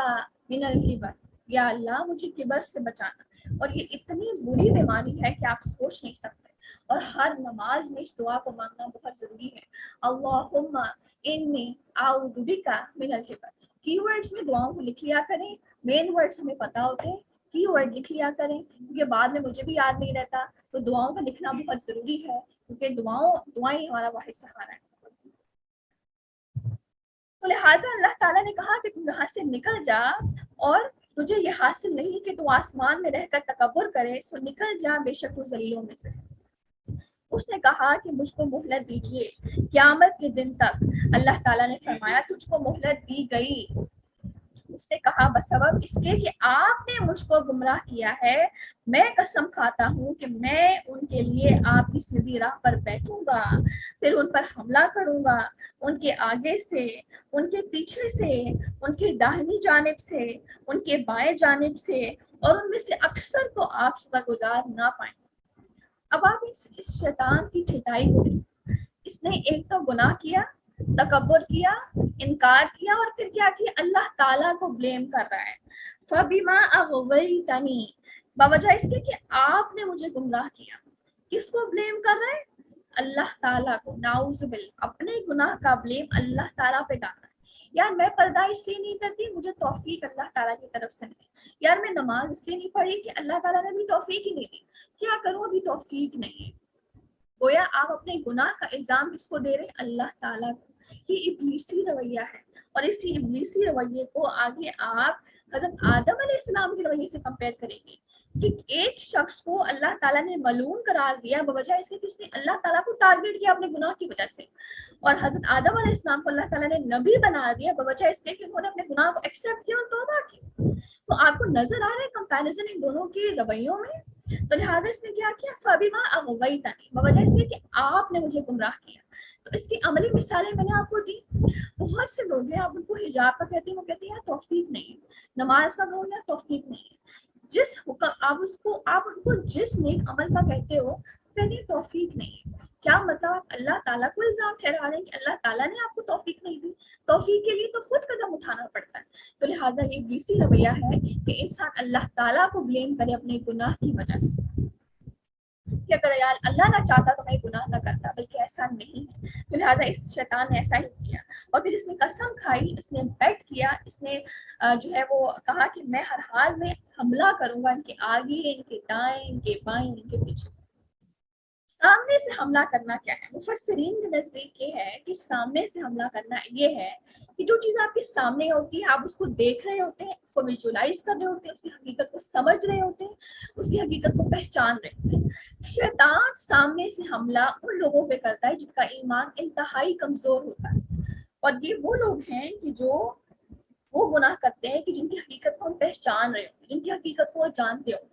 من الکبر، یا اللہ مجھے کبر سے بچانا۔ اور یہ اتنی بری بیماری ہے کہ آپ سوچ نہیں سکتے، اور ہر نماز میں اس دعا کو مانگنا بہت ضروری ہے۔ اللہم انی اعوذ بک من الکبر، کی ورڈز میں دعاؤں کو لکھ لیا کریں, مین ورڈز ہمیں پتہ ہوتے ہیں, کی ورڈ لکھ لیا کریں, کیونکہ بعد میں مجھے بھی یاد نہیں رہتا. تو دعاؤں کا لکھنا بہت ضروری ہے, کیونکہ دعائیں ہمارا واحد سہارا ہے. تو لہٰذا اللہ تعالیٰ نے کہا کہ تم یہاں سے نکل جا, اور تجھے یہ حاصل نہیں کہ تو آسمان میں رہ کر تکبر کرے, سو نکل جا بے شک تو ذلیلوں میں سے. اس نے کہا کہ مجھ کو مہلت دیجیے قیامت کے دن تک. اللہ تعالیٰ نے فرمایا تجھ کو مہلت دی گئی. اس نے کہا بسبب اس کے کہ آپ نے مجھ کو گمراہ کیا ہے, میں قسم کھاتا ہوں کہ میں ان کے لیے آپ کی سیدھی راہ پر بیٹھوں گا, پھر ان پر حملہ کروں گا, ان کے آگے سے, ان کے پیچھے سے, ان کے داہنی جانب سے, ان کے بائیں جانب سے, اور ان میں سے اکثر کو آپ شکر گزار نہ پائیں. اب آپ اس شیطان کی چھٹائی کو دیکھیں. اس نے ایک تو گناہ کیا, تکبر کیا, انکار کیا, اور پھر کیا کیا, اللہ تعالیٰ کو بلیم کر رہا ہے. فَبِمَا أَغْوَيْتَنِي, بوجہ اس کے کہ آپ نے مجھے گمراہ کیا. کس کو بلیم کر رہے ہیں؟ اللہ تعالیٰ کو. نعوذ باللہ, اپنے گناہ کا بلیم اللہ تعالیٰ پہ ڈالنا ہے. یار میں پردہ اس لیے نہیں کرتی, مجھے توفیق اللہ تعالیٰ کی طرف سے نہیں. یار میں نماز اس لیے نہیں پڑھی کہ اللہ تعالیٰ نے بھی توفیق ہی نہیں دی. کیا کروں, ابھی توفیق نہیں. گویا آپ اپنے گناہ کا الزام کس کو دے رہے ہیں؟ اللہ تعالیٰ کو. یہ ابلیسی رویہ ہے, اور اسی ابلیسی رویے کو آگے آپ حضرت آدم علیہ السلام کے رویے سے کمپیئر کریں گے کہ ایک شخص کو اللہ تعالیٰ نے ملعون قرار دیا بوجہ اس کے کہ اس نے اللہ تعالیٰ کو ٹارگیٹ کیا اپنے گناہ کی وجہ سے, اور حضرت آدم علیہ السلام کو اللہ تعالیٰ نے نبی بنا دیا بوجہ اس کے کہ انہوں نے اپنے گناہ کو ایکسیپٹ کیا اور توبہ کی. تو آپ کو نظر آ رہا ہے کمپیریزن ان دونوں کے رویوں میں. تو لہٰذا اس نے کیا کیا, فَبِمَا أَغْوَيْتَنِي, بوجہ اس کے کہ آپ نے مجھے گمراہ کیا. تو اس کی عملی مثالیں میں نے آپ کو دی. بہت سے لوگ ہیں, آپ ان کو حجاب کا کہتے ہیں, وہ کہتے ہیں توفیق نہیں, نماز کا کہو یا توفیق نہیں. جس حکم آپ ان کو جس نیک عمل کا کہتے ہو, کہتے ہیں توفیق نہیں. کیا مطلب آپ اللہ تعالیٰ کو الزام ٹھہرا رہے ہیں کہ اللہ تعالیٰ نے آپ کو توفیق نہیں دی؟ توفیق کے لیے تو خود قدم اٹھانا پڑتا ہے. تو لہٰذا یہ ابلیسی رویہ ہے کہ انسان اللہ تعالیٰ کو بلیم کرے اپنے گناہ کی وجہ سے, کہ اگر یار اللہ نہ چاہتا تو میں گناہ نہ کرتا, بلکہ ایسا نہیں ہے. تو لہٰذا اس شیطان نے ایسا ہی کیا, اور پھر اس نے قسم کھائی, اس نے بیٹ کیا, اس نے جو ہے وہ کہا کہ میں ہر حال میں حملہ کروں گا ان کے آگے, ان کے دائیں, ان کے بائیں, ان کے پیچھے سے. سامنے سے حملہ کرنا کیا ہے؟ مفسرین کے نزدیک یہ ہے کہ سامنے سے حملہ کرنا یہ ہے کہ جو چیز آپ کے سامنے ہوتی ہے, آپ اس کو دیکھ رہے ہوتے ہیں, اس کو ویژولاائز کر رہے ہوتے ہیں, اس کی حقیقت کو سمجھ رہے ہوتے ہیں, اس کی حقیقت کو پہچان رہے ہوتے ہیں. شیطان سامنے سے حملہ ان لوگوں پہ کرتا ہے جن کا ایمان انتہائی کمزور ہوتا ہے, اور یہ وہ لوگ ہیں کہ جو وہ گناہ کرتے ہیں کہ جن کی حقیقت کو ہم پہچان رہے ہوتے ہیں, جن کی حقیقت کو وہ جانتے ہو.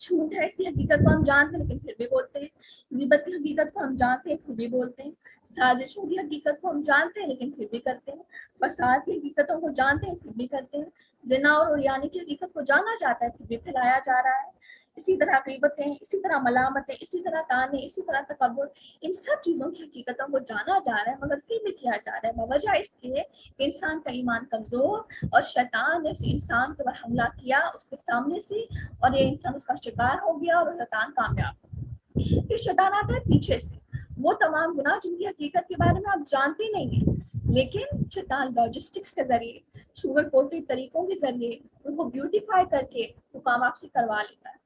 جھوٹ ہے, اس کی حقیقت کو ہم جانتے ہیں لیکن پھر بھی بولتے ہیں. غیبت کی حقیقت کو ہم جانتے ہیں پھر بھی بولتے ہیں. سازشوں کی حقیقت کو ہم جانتے ہیں لیکن پھر بھی کرتے ہیں. فساد کی حقیقتوں کو جانتے ہیں پھر بھی کرتے ہیں. زنا اور عریانی کی حقیقت کو جانا جاتا ہے پھر بھی پھیلایا جا رہا ہے. اسی طرح غیبتیں, اسی طرح ملامتیں, اسی طرح تانے, اسی طرح تکبر, ان سب چیزوں کی حقیقتوں کو جانا جا رہا ہے مگر پھر بھی کیا جا رہا ہے بوجہ اس کے کہ انسان کا ایمان کمزور, اور شیطان نے اس انسان کے اوپر حملہ کیا اس کے سامنے سے, اور یہ انسان اس کا شکار ہو گیا اور شیطان کامیاب ہو گیا. پھر شیطان آتا ہے پیچھے سے, وہ تمام گناہ جن کی حقیقت کے بارے میں آپ جانتے نہیں ہیں, لیکن شیطان لاجسٹکس کے ذریعے, شوگر کوٹڈ طریقوں کے ذریعے ان کو بیوٹیفائی کر کے وہ کام آپ سے کروا لیتا ہے,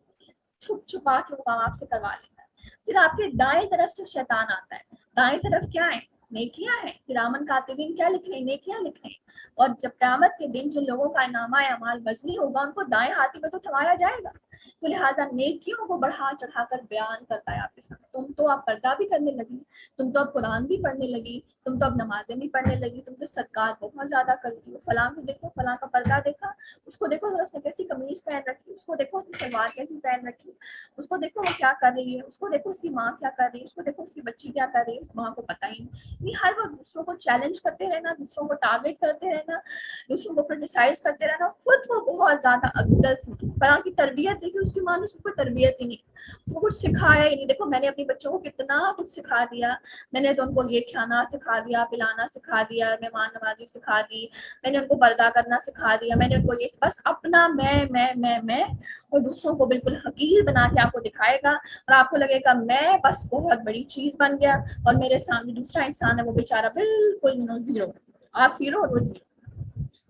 چھپ چھپا کے وہ کام آپ سے کروا لیتا ہے. پھر آپ کے دائیں طرف سے شیطان آتا ہے. دائیں طرف کیا ہے؟ نیکیاں ہیں. کرامن کاتبین کیا لکھ رہے ہیں؟ نیکیاں لکھ رہے ہیں. اور جب قیامت کے دن جن لوگوں کا نامہ اعمال وزنی ہوگا ان کو دائیں ہاتھ میں تو اٹھوایا جائے گا. تو لہٰذا نیکیوں کو بڑھا چڑھا کر بیان کرتا ہے آپ کے سامنے. تم تو اب پردہ بھی کرنے لگی, تم تو اب قرآن بھی پڑھنے لگی, تم تو اب نمازیں بھی پڑھنے لگی, تم تو صدقات بہت زیادہ کرتی ہو. فلاں کو دیکھو, فلاں کا پردہ دیکھا, اس کو دیکھو اس نے کیسی قمیض پہن رکھی, اس کو دیکھو اس نے شلوار کیسی پہن رکھی, اس کو دیکھو وہ کیا کر رہی ہے, اس کو دیکھو اس کی ماں کیا کر رہی ہے, اس کو دیکھو اس کی بچی کیا کر رہی ہے, اس ماں کو پتہ ہی نہیں. ہر وقت دوسروں کو چیلنج کرتے رہنا, دوسروں کو ٹارگیٹ کرتے رہنا, دوسروں کو کرٹیسائز کرتے رہنا, خود کو بہت زیادہ عقیدت. فلاں کی تربیت دیکھی, اس کی ماں نے اس کو تربیت ہی نہیں, اس کو کچھ سکھایا ہی نہیں. دیکھو میں نے اپنی بچوں کو کتنا کچھ سکھا دیا, میں نے تو ان کو یہ کھانا سکھا دیا, پلانا سکھا دیا, مہمان نوازی سکھا دی, میں نے ان کو پردہ کرنا سکھا دیا, میں نے ان کو یہ بس اپنا میں اور دوسروں کو بالکل حقیر بنا کے آپ کو دکھائے گا, اور آپ کو لگے گا میں بس بہت بڑی چیز بن گیا, اور میرے سامنے دوسرا انسان ہے وہ بیچارہ بالکل زیرو, آپ ہیرو اور وہ زیرو.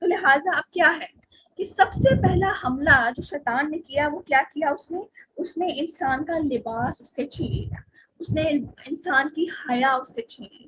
تو لہٰذا اب کیا ہے کہ سب سے پہلا حملہ جو شیطان نے کیا وہ کیا کیا، اس نے انسان کا لباس اس سے چھین لیا، اس نے انسان کی حیا اس سے چھین لی۔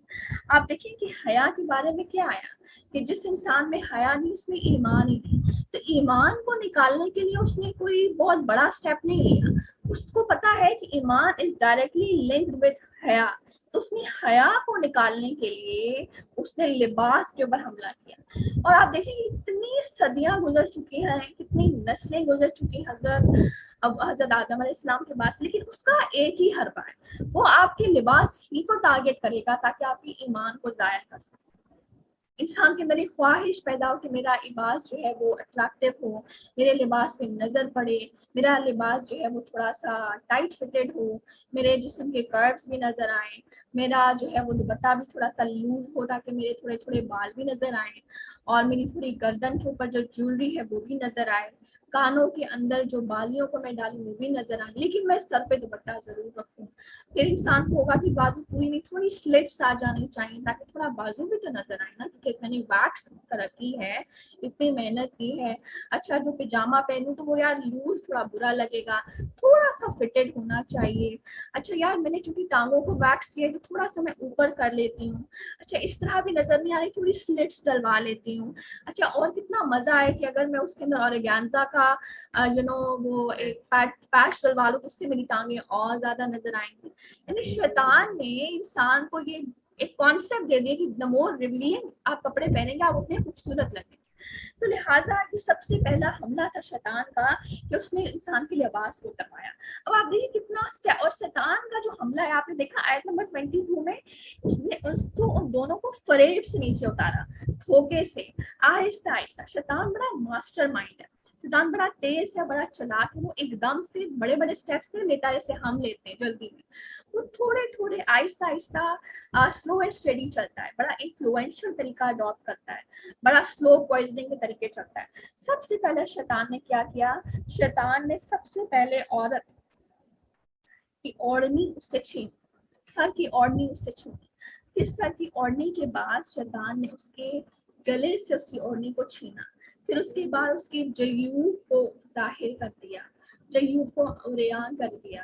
آپ دیکھیں کہ حیا کے بارے میں کیا آیا کہ جس انسان میں حیا نہیں اس میں ایمان ہی نہیں، تو ایمان کو نکالنے کے لیے اس نے کوئی بہت بڑا سٹیپ نہیں لیا، اس کو پتا ہے کہ ایمان از ڈائریکٹلی لنکڈ ود حیا، تو اس نے حیا کو نکالنے کے لیے اس نے لباس کے اوپر حملہ کیا۔ اور آپ دیکھیں کہ کتنی صدیاں گزر چکی ہیں، کتنی نسلیں گزر چکی ہیں حضرت آدم علیہ السلام کے بعد، لیکن اس کا ایک ہی حربہ ہے، وہ آپ کے لباس ہی کو ٹارگٹ کرے گا تاکہ آپ کے ایمان کو ضائع کر سکے۔ انسان کے اندر ایک خواہش پیدا ہو کہ میرا لباس جو ہے وہ اٹریکٹیو ہو، میرے لباس پہ نظر پڑے، میرا لباس جو ہے وہ تھوڑا سا ٹائٹ فٹڈ ہو، میرے جسم کے کروز بھی نظر آئیں، میرا جو ہے وہ دوپٹہ بھی تھوڑا سا لوز ہو تاکہ میرے تھوڑے تھوڑے بال بھی نظر آئیں، اور میری تھوڑی گردن کے اوپر جو جیولری ہے وہ بھی نظر آئے، کانوں کے اندر جو بالیوں کو میں ڈالوں وہ بھی نظر آئے، لیکن میں سر پہ دوپٹہ ضرور رکھوں۔ پھر انسان کو ہوگا کہ بازو پوری نہیں، تھوڑی سلٹس آ جانی چاہیے تاکہ تھوڑا بازو بھی تو نظر آئے نا، کیونکہ میں نے ویکس رکھی ہے، اتنی محنت کی ہے۔ اچھا جو پجامہ پہنوں تو وہ یار لوز تھوڑا برا لگے گا، تھوڑا سا فٹڈ ہونا چاہیے۔ اچھا یار میں نے چونکہ ٹانگوں کو ویکس کیا تو تھوڑا سا میں اوپر کر لیتی ہوں، اچھا اس طرح بھی نظر نہیں آ رہی، تھوڑی سلٹس ڈلوا لیتی ہوں۔ اچھا اور کتنا مزہ آئے کہ اگر میں اس کے اندر اورگانزا کا وہ ایک پیچ ڈلوا لوں، اس سے میری ٹانگیں اور زیادہ نظر آئیں گی۔ یعنی شیطان نے انسان کو یہ ایک کانسیپٹ دے دیا کہ the more revealing آپ کپڑے پہنیں گے آپ اتنے خوبصورت لگیں گے۔ تو لہٰذا یہ سب سے پہلا حملہ تھا شیطان کا کہ اس نے انسان کے لباس کو کروایا۔ اب آپ دیکھیں کتنا، اور شیطان کا جو حملہ ہے آپ نے دیکھا آیت نمبر 22 میں، اس نے ان دونوں کو فریب سے نیچے اتارا، دھوکے سے، آہستہ آہستہ۔ شیطان بڑا ماسٹر مائنڈ ہے، شیطان بڑا تیز ہے، بڑا چلاک ہے، وہ ایک دم سے بڑے بڑے اسٹیپس نہیں لیتا جیسے ہم لیتے ہیں جلدی میں، وہ تھوڑے تھوڑے آہستہ آہستہ سلو اینڈ اسٹڈی چلتا ہے، بڑا انفلوئنشل طریقہ اڈاپٹ کرتا ہے، بڑا سلو پوائزننگ کے طریقے چلتا ہے۔ سب سے پہلے شیطان نے کیا کیا، شیطان نے سب سے پہلے عورت کی اوڑھنی اس سے چھینی، سر کی اوڑھنی اس سے چھینی، پھر سر کی اوڑھنی کے بعد شیطان نے اس کے گلے سے اس کی اوڑھنی کو چھینا، پھر اس کے بعد اس کی جیوب کو ظاہر کر دیا، جیوب کو عریان کر دیا،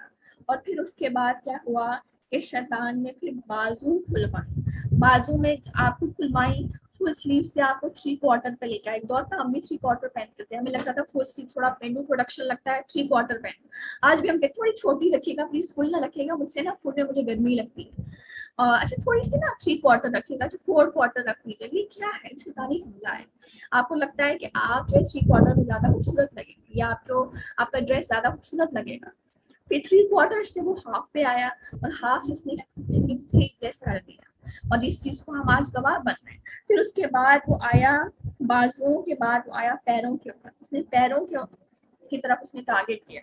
اور پھر اس کے بعد کیا ہوا کہ شیطان نے پھر بازو کھلوائی، بازو میں آپ کو کھلوائی، فل سلیو سے آپ کو 3/4 پہ لے کے آئے۔ ایک دور تھا ہم بھی 3/4 پہنتے تھے، ہمیں لگتا تھا فل سلیو تھوڑا پہنوں پروڈکشن لگتا ہے 3/4 پہنوں، آج بھی ہم کہتے تھوڑی چھوٹی رکھیے گا پلیز، فل نہ رکھیے گا، مجھ سے نا فل میں مجھے گرمی لگتی ہے، اچھا تھوڑی سی نا 3/4 رکھیے گا، اچھا 4/4 رکھ لیجیے۔ یہ کیا ہے؟ شیطانی حملہ ہے۔ آپ کو لگتا ہے کہ آپ جو ہے 3/4 میں زیادہ خوبصورت لگیں گے یا آپ کا ڈریس زیادہ خوبصورت لگے گا، پھر 3/4 سے وہ ہاف پہ آیا اور ہاف سے اس نے ڈریس کر دیا، اور اس چیز کو ہم آج گواہ بن رہے ہیں۔ پھر اس کے بعد وہ آیا بازوؤں کے بعد وہ آیا پیروں کے اوپر، اس نے پیروں کی طرف اس نے ٹارگٹ کیا۔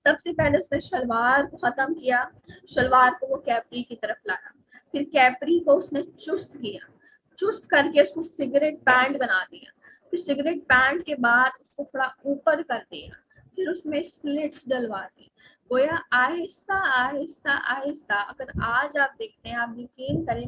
سب سے پہلے اس نے شلوار کو ختم کیا، شلوار کو وہ کیپری کی طرف لایا، پھر کیپری کو اس نے چست کیا، چست کر کے اس کو سگریٹ پینٹ بنا دیا، پھر سگریٹ پینٹ کے بعد اس کو تھوڑا اوپر کر دیا، پھر اس میں سلٹس ڈلوا دی۔ گویا آہستہ آہستہ آہستہ، اگر آج آپ دیکھتے ہیں، آپ یقین کریں،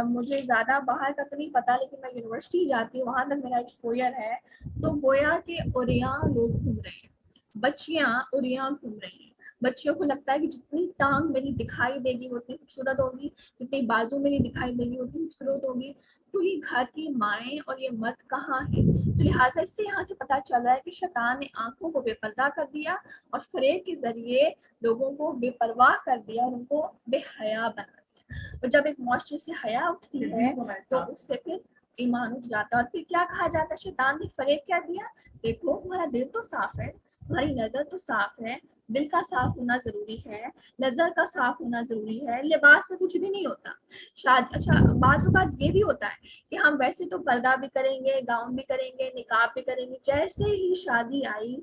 مجھے زیادہ باہر کا تو نہیں پتا لیکن میں یونیورسٹی جاتی ہوں، وہاں تک میرا ایکسپوئر ہے، تو گویا کہ عریان لوگ گھوم رہے ہیں، بچیاں عریان گھوم رہی ہیں، بچیوں کو لگتا ہے کہ جتنی ٹانگ میری دکھائی دے گی وہ اتنی خوبصورت ہوگی، جتنی بازو میری دکھائی دے گی وہ اتنی خوبصورت ہوگی، تو یہ گھر کی مائیں اور یہ مرد کہاں ہے؟ تو لہٰذا اس سے یہاں سے پتا چل رہا ہے کہ شیطان نے آنکھوں کو بے پردہ کر دیا اور فریب کے ذریعے لوگوں کو بے پرواہ کر دیا اور ان کو بے حیا بنا دیا، اور جب ایک معاشرے سے حیا اٹھتی ہے تو اس سے پھر ایمان اٹھ جاتا ہے، اور پھر کیا کہا جاتا ہے، شیطان نے فریب کیا دیا، دیکھو تمہارا دل تو صاف ہے، تمہاری نظر تو صاف ہے، دل کا صاف ہونا ضروری ہے، نظر کا صاف ہونا ضروری ہے، لباس سے کچھ بھی نہیں ہوتا، شاید اچھا بعض اوقات یہ بھی ہوتا ہے کہ ہم ویسے تو پردہ بھی کریں گے، گاؤن بھی کریں گے، نقاب بھی کریں گے، جیسے ہی شادی آئی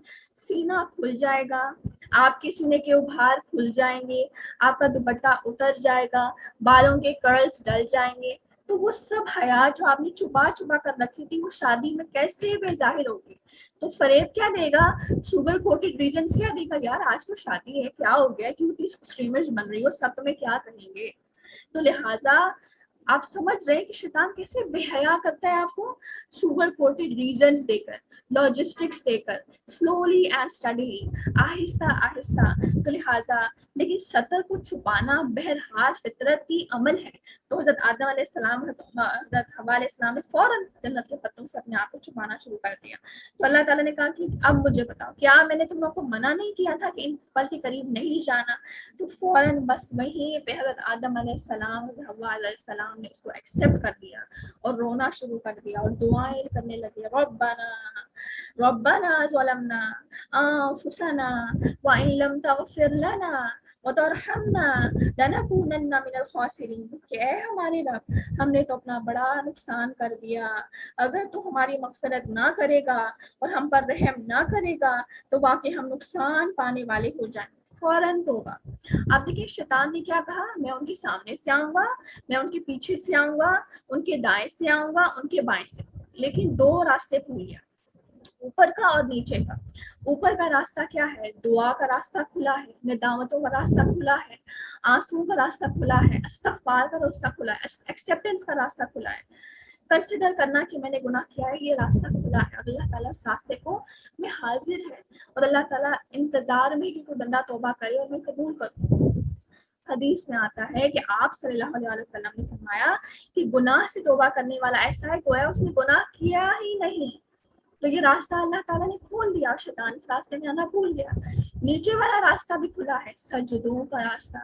سینہ کھل جائے گا، آپ کے سینے کے ابھار کھل جائیں گے، آپ کا دوپٹہ اتر جائے گا، بالوں کے کرلز ڈل جائیں گے، تو وہ سب حیا جو آپ نے چھپا چھپا کر رکھی تھی وہ شادی میں کیسے بے ظاہر ہوگی۔ تو فریب کیا دے گا، شوگر کوٹڈ ریزنس کیا دے گا، یار آج تو شادی ہے، کیا ہو گیا، کیوں اتنی اسٹریمرز بن رہی ہو، سب تمہیں کیا کہیں گے۔ تو لہٰذا آپ سمجھ رہے ہیں کہ شیطان کیسے بے حیا کرتا ہے آپ کو؟ شوگر کوٹڈ ریزنز دے کر، لاجسٹکس دے کر، سلولی اینڈ اسٹڈیلی، آہستہ آہستہ. تو لہٰذا لیکن سطر کو چھپانا بہرحال فطرت کی عمل ہے. تو حضرت آدم علیہ السلام، حضرت حوا علیہ السلام نے فوراً جنت کے پتوں سے اپنے آپ کو چھپانا شروع کر دیا. تو اللہ تعالیٰ نے کہا کہ اب مجھے بتاؤ، کیا میں نے تم لوگوں کو منع نہیں کیا تھا کہ ان پل کے قریب نہیں جانا؟ تو فوراً بس وہیں پہ حضرت آدم علیہ السلام اور حوا علیہ السلام نے اس کو ایکسیپٹ کر دیا اور رونا شروع کر دیا اور دعائیں کرنے لگے، ربنا ظلمنا انفسنا وان لم تغفر لنا وترحمنا لنکونن من الخاسرین. کہ اے ہمارے رب، ہم نے تو اپنا بڑا نقصان کر دیا، اگر تو ہماری مغفرت نہ کرے گا اور ہم پر رحم نہ کرے گا تو واقعی ہم نقصان پانے والے ہو جائیں. فوراً توبہ. آپ دیکھیں شیطان نے کیا کہا، میں ان کے سامنے سے آؤں گا، میں ان کے پیچھے سے آؤں گا، ان کے دائیں سے آؤں گا، ان کے بائیں سے. لیکن دو راستے بھول گیا، اوپر کا اور نیچے کا. اوپر کا راستہ کیا ہے؟ دعا کا راستہ کھلا ہے، ندامتوں کا راستہ کھلا ہے، آنسو کا راستہ کھلا ہے، استغفار کا راستہ کھلا ہے، ایکسیپٹنس کا راستہ کھلا ہے، کنسیڈر کرنا کہ میں نے گناہ کیا ہے، یہ راستہ کھلا ہے. اور اللہ تعالیٰ اس راستے کو میں حاضر ہے، اور اللہ تعالیٰ انتظار میں کہ کوئی بندہ توبہ کرے اور میں قبول کروں. حدیث میں آتا ہے کہ آپ صلی اللہ علیہ وسلم نے فرمایا کہ گناہ سے توبہ کرنے والا ایسا ہے گویا اس نے گناہ کیا ہی نہیں. تو یہ راستہ اللہ تعالیٰ نے کھول دیا، شیطان اس راستے میں آنا بھول گیا. نیچے والا راستہ بھی کھلا ہے، سجدوں کا راستہ،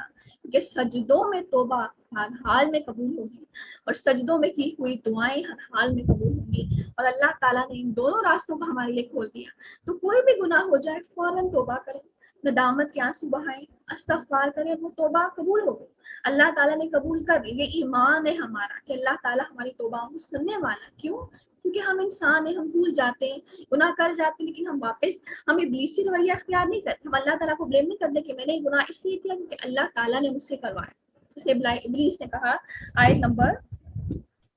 کہ سجدوں میں توبہ ہر حال میں قبول ہوگی اور سجدوں میں کی ہوئی دعائیں ہر حال میں قبول ہوں گی. اور اللہ تعالیٰ نے ان دونوں راستوں کو ہمارے لیے کھول دیا. تو کوئی بھی گناہ ہو جائے فوراً توبہ کریں، ندامت کے آنسو بہائیں، استغفار کریں، وہ توبہ قبول ہو گئی. اللہ تعالیٰ نے قبول کر لی. یہ ایمان ہے ہمارا کہ اللہ تعالیٰ ہماری توبہ کو سننے والا. کیوں؟ کیونکہ ہم انسان ہیں، ہم بھول جاتے ہیں، گناہ کر جاتے ہیں، لیکن ہم واپس ہم ابلیسی رویہ اختیار نہیں کرتے. ہم اللہ تعالیٰ کو بلیم نہیں کرتے کہ میں نے یہ گناہ اس لیے کیا کیونکہ اللہ تعالیٰ نے مجھ سے کروایا. جسے ابلیس نے کہا آیت نمبر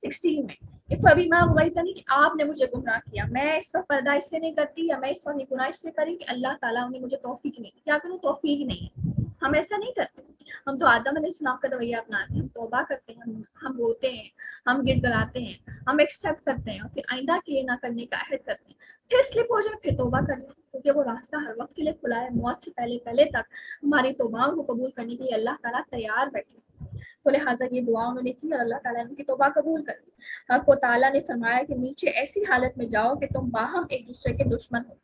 16 میں، فبما اغویتنی، کہ آپ نے مجھے گمراہ کیا، میں اس کا پردہ اس سے نہیں کرتی یا میں اس کا گناہ اس سے کری کہ اللہ تعالیٰ نے مجھے توفیق نہیں. کیا کروں؟ توفیق نہیں ہے. ہم ایسا نہیں کرتے. ہم تو آدم علیہ السلام کا رویہ اپناتے ہیں، ہم توبہ کرتے ہیں، ہم روتے ہیں، ہم گڑ گڑاتے ہیں، ہم ایکسیپٹ کرتے ہیں اور پھر آئندہ کے لیے نہ کرنے کا عہد کرتے ہیں. پھر سلپ ہو جائے پھر توبہ کر لیں، کیونکہ وہ راستہ ہر وقت کے لیے کھلا ہے. موت سے پہلے تک ہماری توبہ کو قبول کرنے کے لیے اللہ تعالیٰ تیار بیٹھے. تو لہٰذا یہ دعا انہوں نے کی اور اللہ تعالیٰ نے ان کی توبہ قبول کر لی. حق و تعالیٰ نے فرمایا کہ نیچے ایسی حالت میں جاؤ کہ تم باہم ایک دوسرے کے دشمن ہو.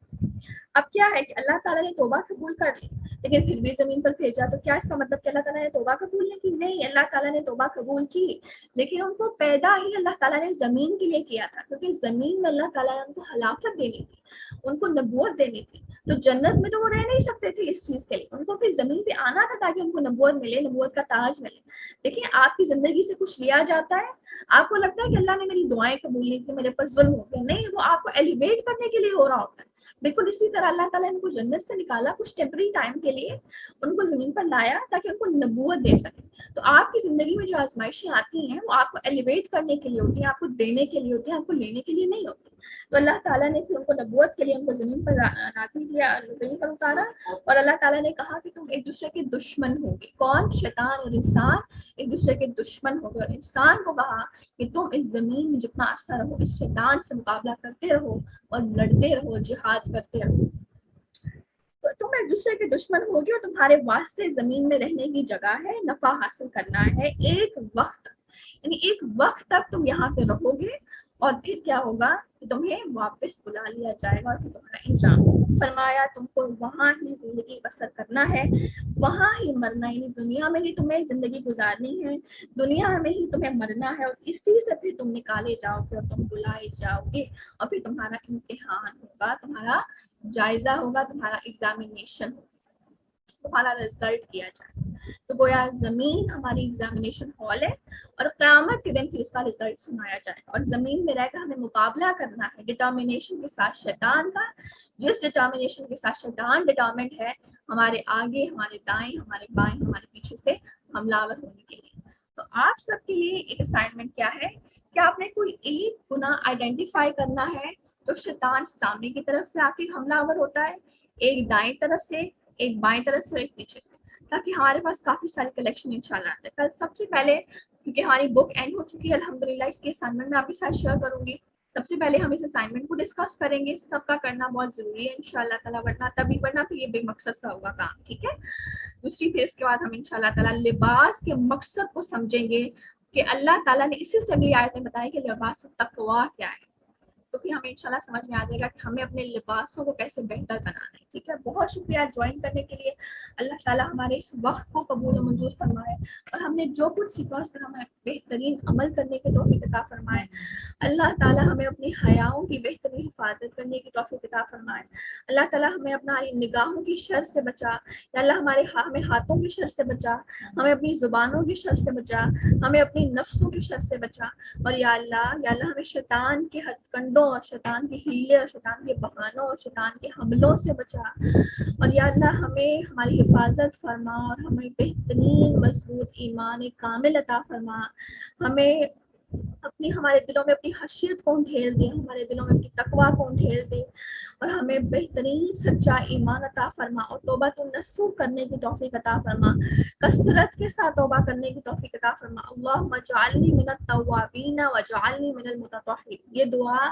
اب کیا ہے کہ اللہ تعالیٰ نے توبہ قبول کر لی لیکن پھر بھی زمین پر بھیجا. تو کیا اس کا مطلب کہ اللہ تعالیٰ نے توبہ قبول نہیں کی؟ نہیں، اللہ تعالیٰ نے توبہ قبول کی، لیکن ان کو پیدا ہی اللہ تعالیٰ نے زمین کے لیے کیا تھا، کیونکہ زمین میں اللہ تعالیٰ نے ان کو ہلاکت دینی تھی، ان کو نبوت دینی تھی. تو جنت میں تو وہ رہ نہیں سکتے تھے اس چیز کے لیے، ان کو پھر زمین پہ آنا تھا تاکہ ان کو نبوت ملے، نبوت کا تاج ملے. دیکھیں آپ کی زندگی سے کچھ لیا جاتا ہے، آپ کو لگتا ہے کہ اللہ نے میری دعائیں قبول نہیں کی، میرے پر ظلم ہو گیا. نہیں، وہ آپ کو ایلیویٹ کرنے کے لیے ہو رہا ہوتا ہے. بالکل اسی طرح اللہ تعالیٰ نے ان کو جنت سے نکالا کچھ ٹیمپرری ٹائم کے لیے، ان کو زمین پر لایا تاکہ ان کو نبوت دے سکے. تو آپ کی زندگی میں جو آزمائشیں آتی ہیں وہ آپ کو ایلیویٹ کرنے کے لیے ہوتی ہیں، آپ کو دینے کے لیے ہوتی ہیں، آپ کو لینے کے لیے نہیں ہوتی. تو اللہ تعالیٰ نے پھر ان کو نبوت کے لیے ان کو زمین پر نازل کیا، زمین پر اتارا، اور اللہ تعالیٰ نے کہا کہ تم ایک دوسرے کے دشمن ہوگے. کون؟ شیطان اور انسان ایک دوسرے کے دشمن ہوگے. اور انسان کو کہا کہ تم اس زمین میں جتنا عرصہ رہو اس شیطان سے مقابلہ کرتے رہو اور لڑتے رہو، جہاد کرتے رہو. تو تم ایک دوسرے کے دشمن ہوگے اور تمہارے واسطے زمین میں رہنے کی جگہ ہے، نفع حاصل کرنا ہے ایک وقت، یعنی ایک وقت تک تم یہاں پہ رہو گے اور پھر کیا ہوگا کہ تمہیں واپس بلا لیا جائے گا اور پھر تمہارا انجام. فرمایا تم کو وہاں ہی زندگی بسر کرنا ہے، وہاں ہی مرنا، یعنی دنیا میں ہی تمہیں زندگی گزارنی ہے، دنیا میں ہی تمہیں مرنا ہے، اور اسی سے پھر تم نکالے جاؤ گے اور تم بلائے جاؤ گے اور پھر تمہارا امتحان ہوگا، تمہارا جائزہ ہوگا، تمہارا ایگزامینیشن ہوگا، تمہارا رزلٹ کیا جائے. تو گویا زمین ہماری ایگزامینیشن ہال ہے اور قیامت کے دن پھر اس کا رزلٹ سنایا جائے گا. اور زمین میں رہ کر ہمیں مقابلہ کرنا ہے ڈٹرمنیشن کے ساتھ شیطان کا، جس ڈٹرمنیشن کے ساتھ شیطان ڈٹرمنٹ ہے ہمارے آگے، ہمارے دائیں، ہمارے بائیں، ہمارے پیچھے سے حملہ آور ہونے کے لیے. تو آپ سب کے لیے ایک اسائنمنٹ کیا ہے کہ آپ نے کوئی ایک گناہ آئیڈینٹیفائی کرنا ہے تو شیطان سامنے کی طرف سے آ کے حملہ آور ہوتا ہے، ایک دائیں طرف سے ایک بائیں طرف سے اور ایک نیچے سے، تاکہ ہمارے پاس کافی ساری کلیکشن انشاءاللہ آتے ہیں. کل سب سے پہلے کیونکہ ہماری بک اینڈ ہو چکی ہے الحمدللہ، اس کی اسائنمنٹ میں آپ کے ساتھ شیئر کروں گی. سب سے پہلے ہم اس اسائنمنٹ کو ڈسکس کریں گے، سب کا کرنا بہت ضروری ہے انشاءاللہ تعالیٰ، ورنہ پھر یہ بے مقصد سا ہوگا کام. ٹھیک ہے. دوسری پھر اس کے بعد ہم انشاءاللہ تعالیٰ لباس کے مقصد کو سمجھیں گے کہ اللہ تعالیٰ نے اسی سے اگلی آیت میں بتایا کہ لباس تقویٰ کیا ہے. تو پھر ہمیں انشاءاللہ سمجھ میں آ جائے گا کہ ہمیں اپنے لباسوں کو کیسے بہتر بنانا ہے. ٹھیک ہے. بہت شکریہ جوائن کرنے کے لیے. اللہ تعالیٰ ہمارے اس وقت کو قبول و منظور فرمائے، اور ہم نے جو کچھ سیکھا اس پر ہمیں بہترین عمل کرنے کی توفیق عطا فرمائے. اللہ تعالیٰ ہمیں اپنی حیاؤں کی بہترین حفاظت کرنے کی توفیق عطا فرمائے. اللہ تعالیٰ ہمیں ہماری نگاہوں کی شر سے بچا. یا اللہ ہمیں ہاتھوں کی شر سے بچا، ہمیں اپنی زبانوں کی شر سے بچا، ہمیں اپنی نفسوں کی شر سے بچا. اور یا اللہ ہمیں شیطان کے ہتھ کنڈوں اور شیطان کے ہیلے اور شیطان کے بہانوں اور شیطان کے حملوں سے بچا. اور یا اللہ ہمیں ہماری حفاظت فرما اور ہمیں بہترین مضبوط ایمان کامل عطا فرما. ہمیں ہمارے دلوں میں اپنی خشیت کو ڈھیل دے، ہمارے دلوں میں اپنی تقویٰ کو ڈھیل دے، اور ہمیں بہترین سچا ایمان عطا فرما اور توبہ نصوح کرنے کی توفیق عطا فرما، کثرت کے ساتھ توبہ کرنے کی توفیق عطا فرما. اللہم اجعلنی من التوابین واجعلنی من المتطہرین. یہ دعا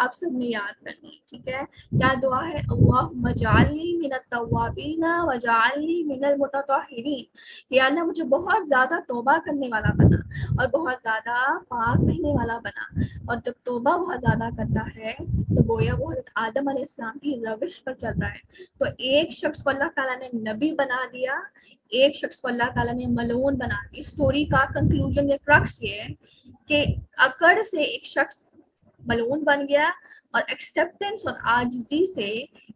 آپ سب نے یاد کرنی ہے. ٹھیک ہے. کیا دعا ہے؟ اللہم اجعلنی من التوابین واجعلنی من المتطہرین. یا اللہ مجھے بہت زیادہ توبہ کرنے والا بنا اور بہت زیادہ پاک رہنے والا بنا. اور جب توبہ بہت زیادہ کرتا ہے تو گویا وہ حضرت آدم علیہ السلام کی روش پر چلتا ہے. تو ایک شخص کو اللہ تعالیٰ نے نبی بنا دیا، ایک شخص کو اللہ تعالیٰ نے ملعون بنا دیا. اسٹوری کا کنکلوژن یا کرکس یہ ہے کہ اکڑ سے ایک شخص ملعون بن گیا، اور ایکسیپٹنس اور عاجزی سے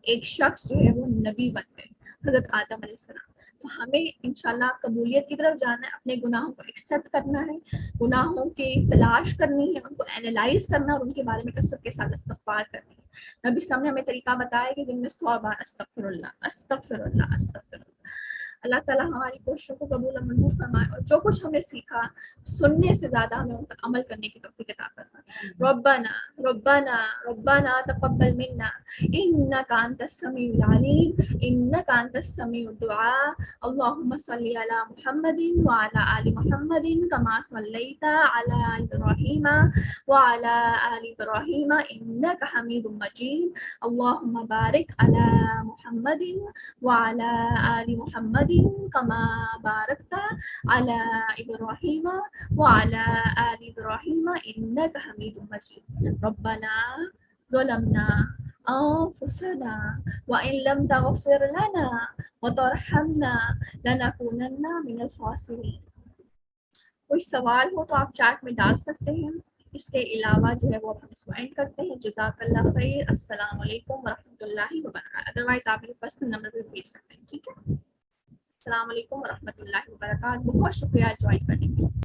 ایک شخص جو ہے وہ نبی بن گئے، حضرت آدم علیہ السلام. تو ہمیں انشاءاللہ قبولیت کی طرف جانا ہے، اپنے گناہوں کو ایکسیپٹ کرنا ہے، گناہوں کی تلاش کرنی ہے، ان کو اینالائز کرنا اور ان کے بارے میں کثرت کے ساتھ استغفار کرنی ہے. نبی صلی اللہ علیہ وسلم نے ہمیں طریقہ بتایا کہ دن میں 100 بار استغفر اللہ استغفر اللہ استغفر اللہ. اللہ تعالیٰ ہماری کوششوں کو قبول و منظور فرمائے، اور جو کچھ ہم نے سیکھا سننے سے زیادہ ہمیں ان پر عمل کرنے کی توفیق عطا فرمائے. ربنا ربنا ربنا تقبل منا انك انت السميع العليم انك انت السميع الدعاء. اللهم صل على محمد وعلى ال محمد كما صليت على ابراهيم وعلى ال ابراهيم انك حميد مجيد. اللهم بارك على محمد وعلى ال محمد كما باركت على ابراهيم وعلى ال ابراهيم انك حميد مجيد. ربنا ظلمنا انفسنا وان لم تغفر لنا وترحمنا لنكونن من الخاسرين. کوئی سوال ہو تو آپ چیٹ میں ڈال سکتے ہیں. اس کے علاوہ جو ہے وہ ہم اس کو اینڈ کرتے ہیں. جزاک اللہ خیر. السلام علیکم ورحمۃ اللہ وبرکاتہ. ادروائز آپ یہ پرسنل نمبر پہ بھیج سکتے ہیں. ٹھیک ہے. السلام علیکم ورحمۃ اللہ وبرکاتہ. بہت شکریہ جوائن کرنے کے لیے.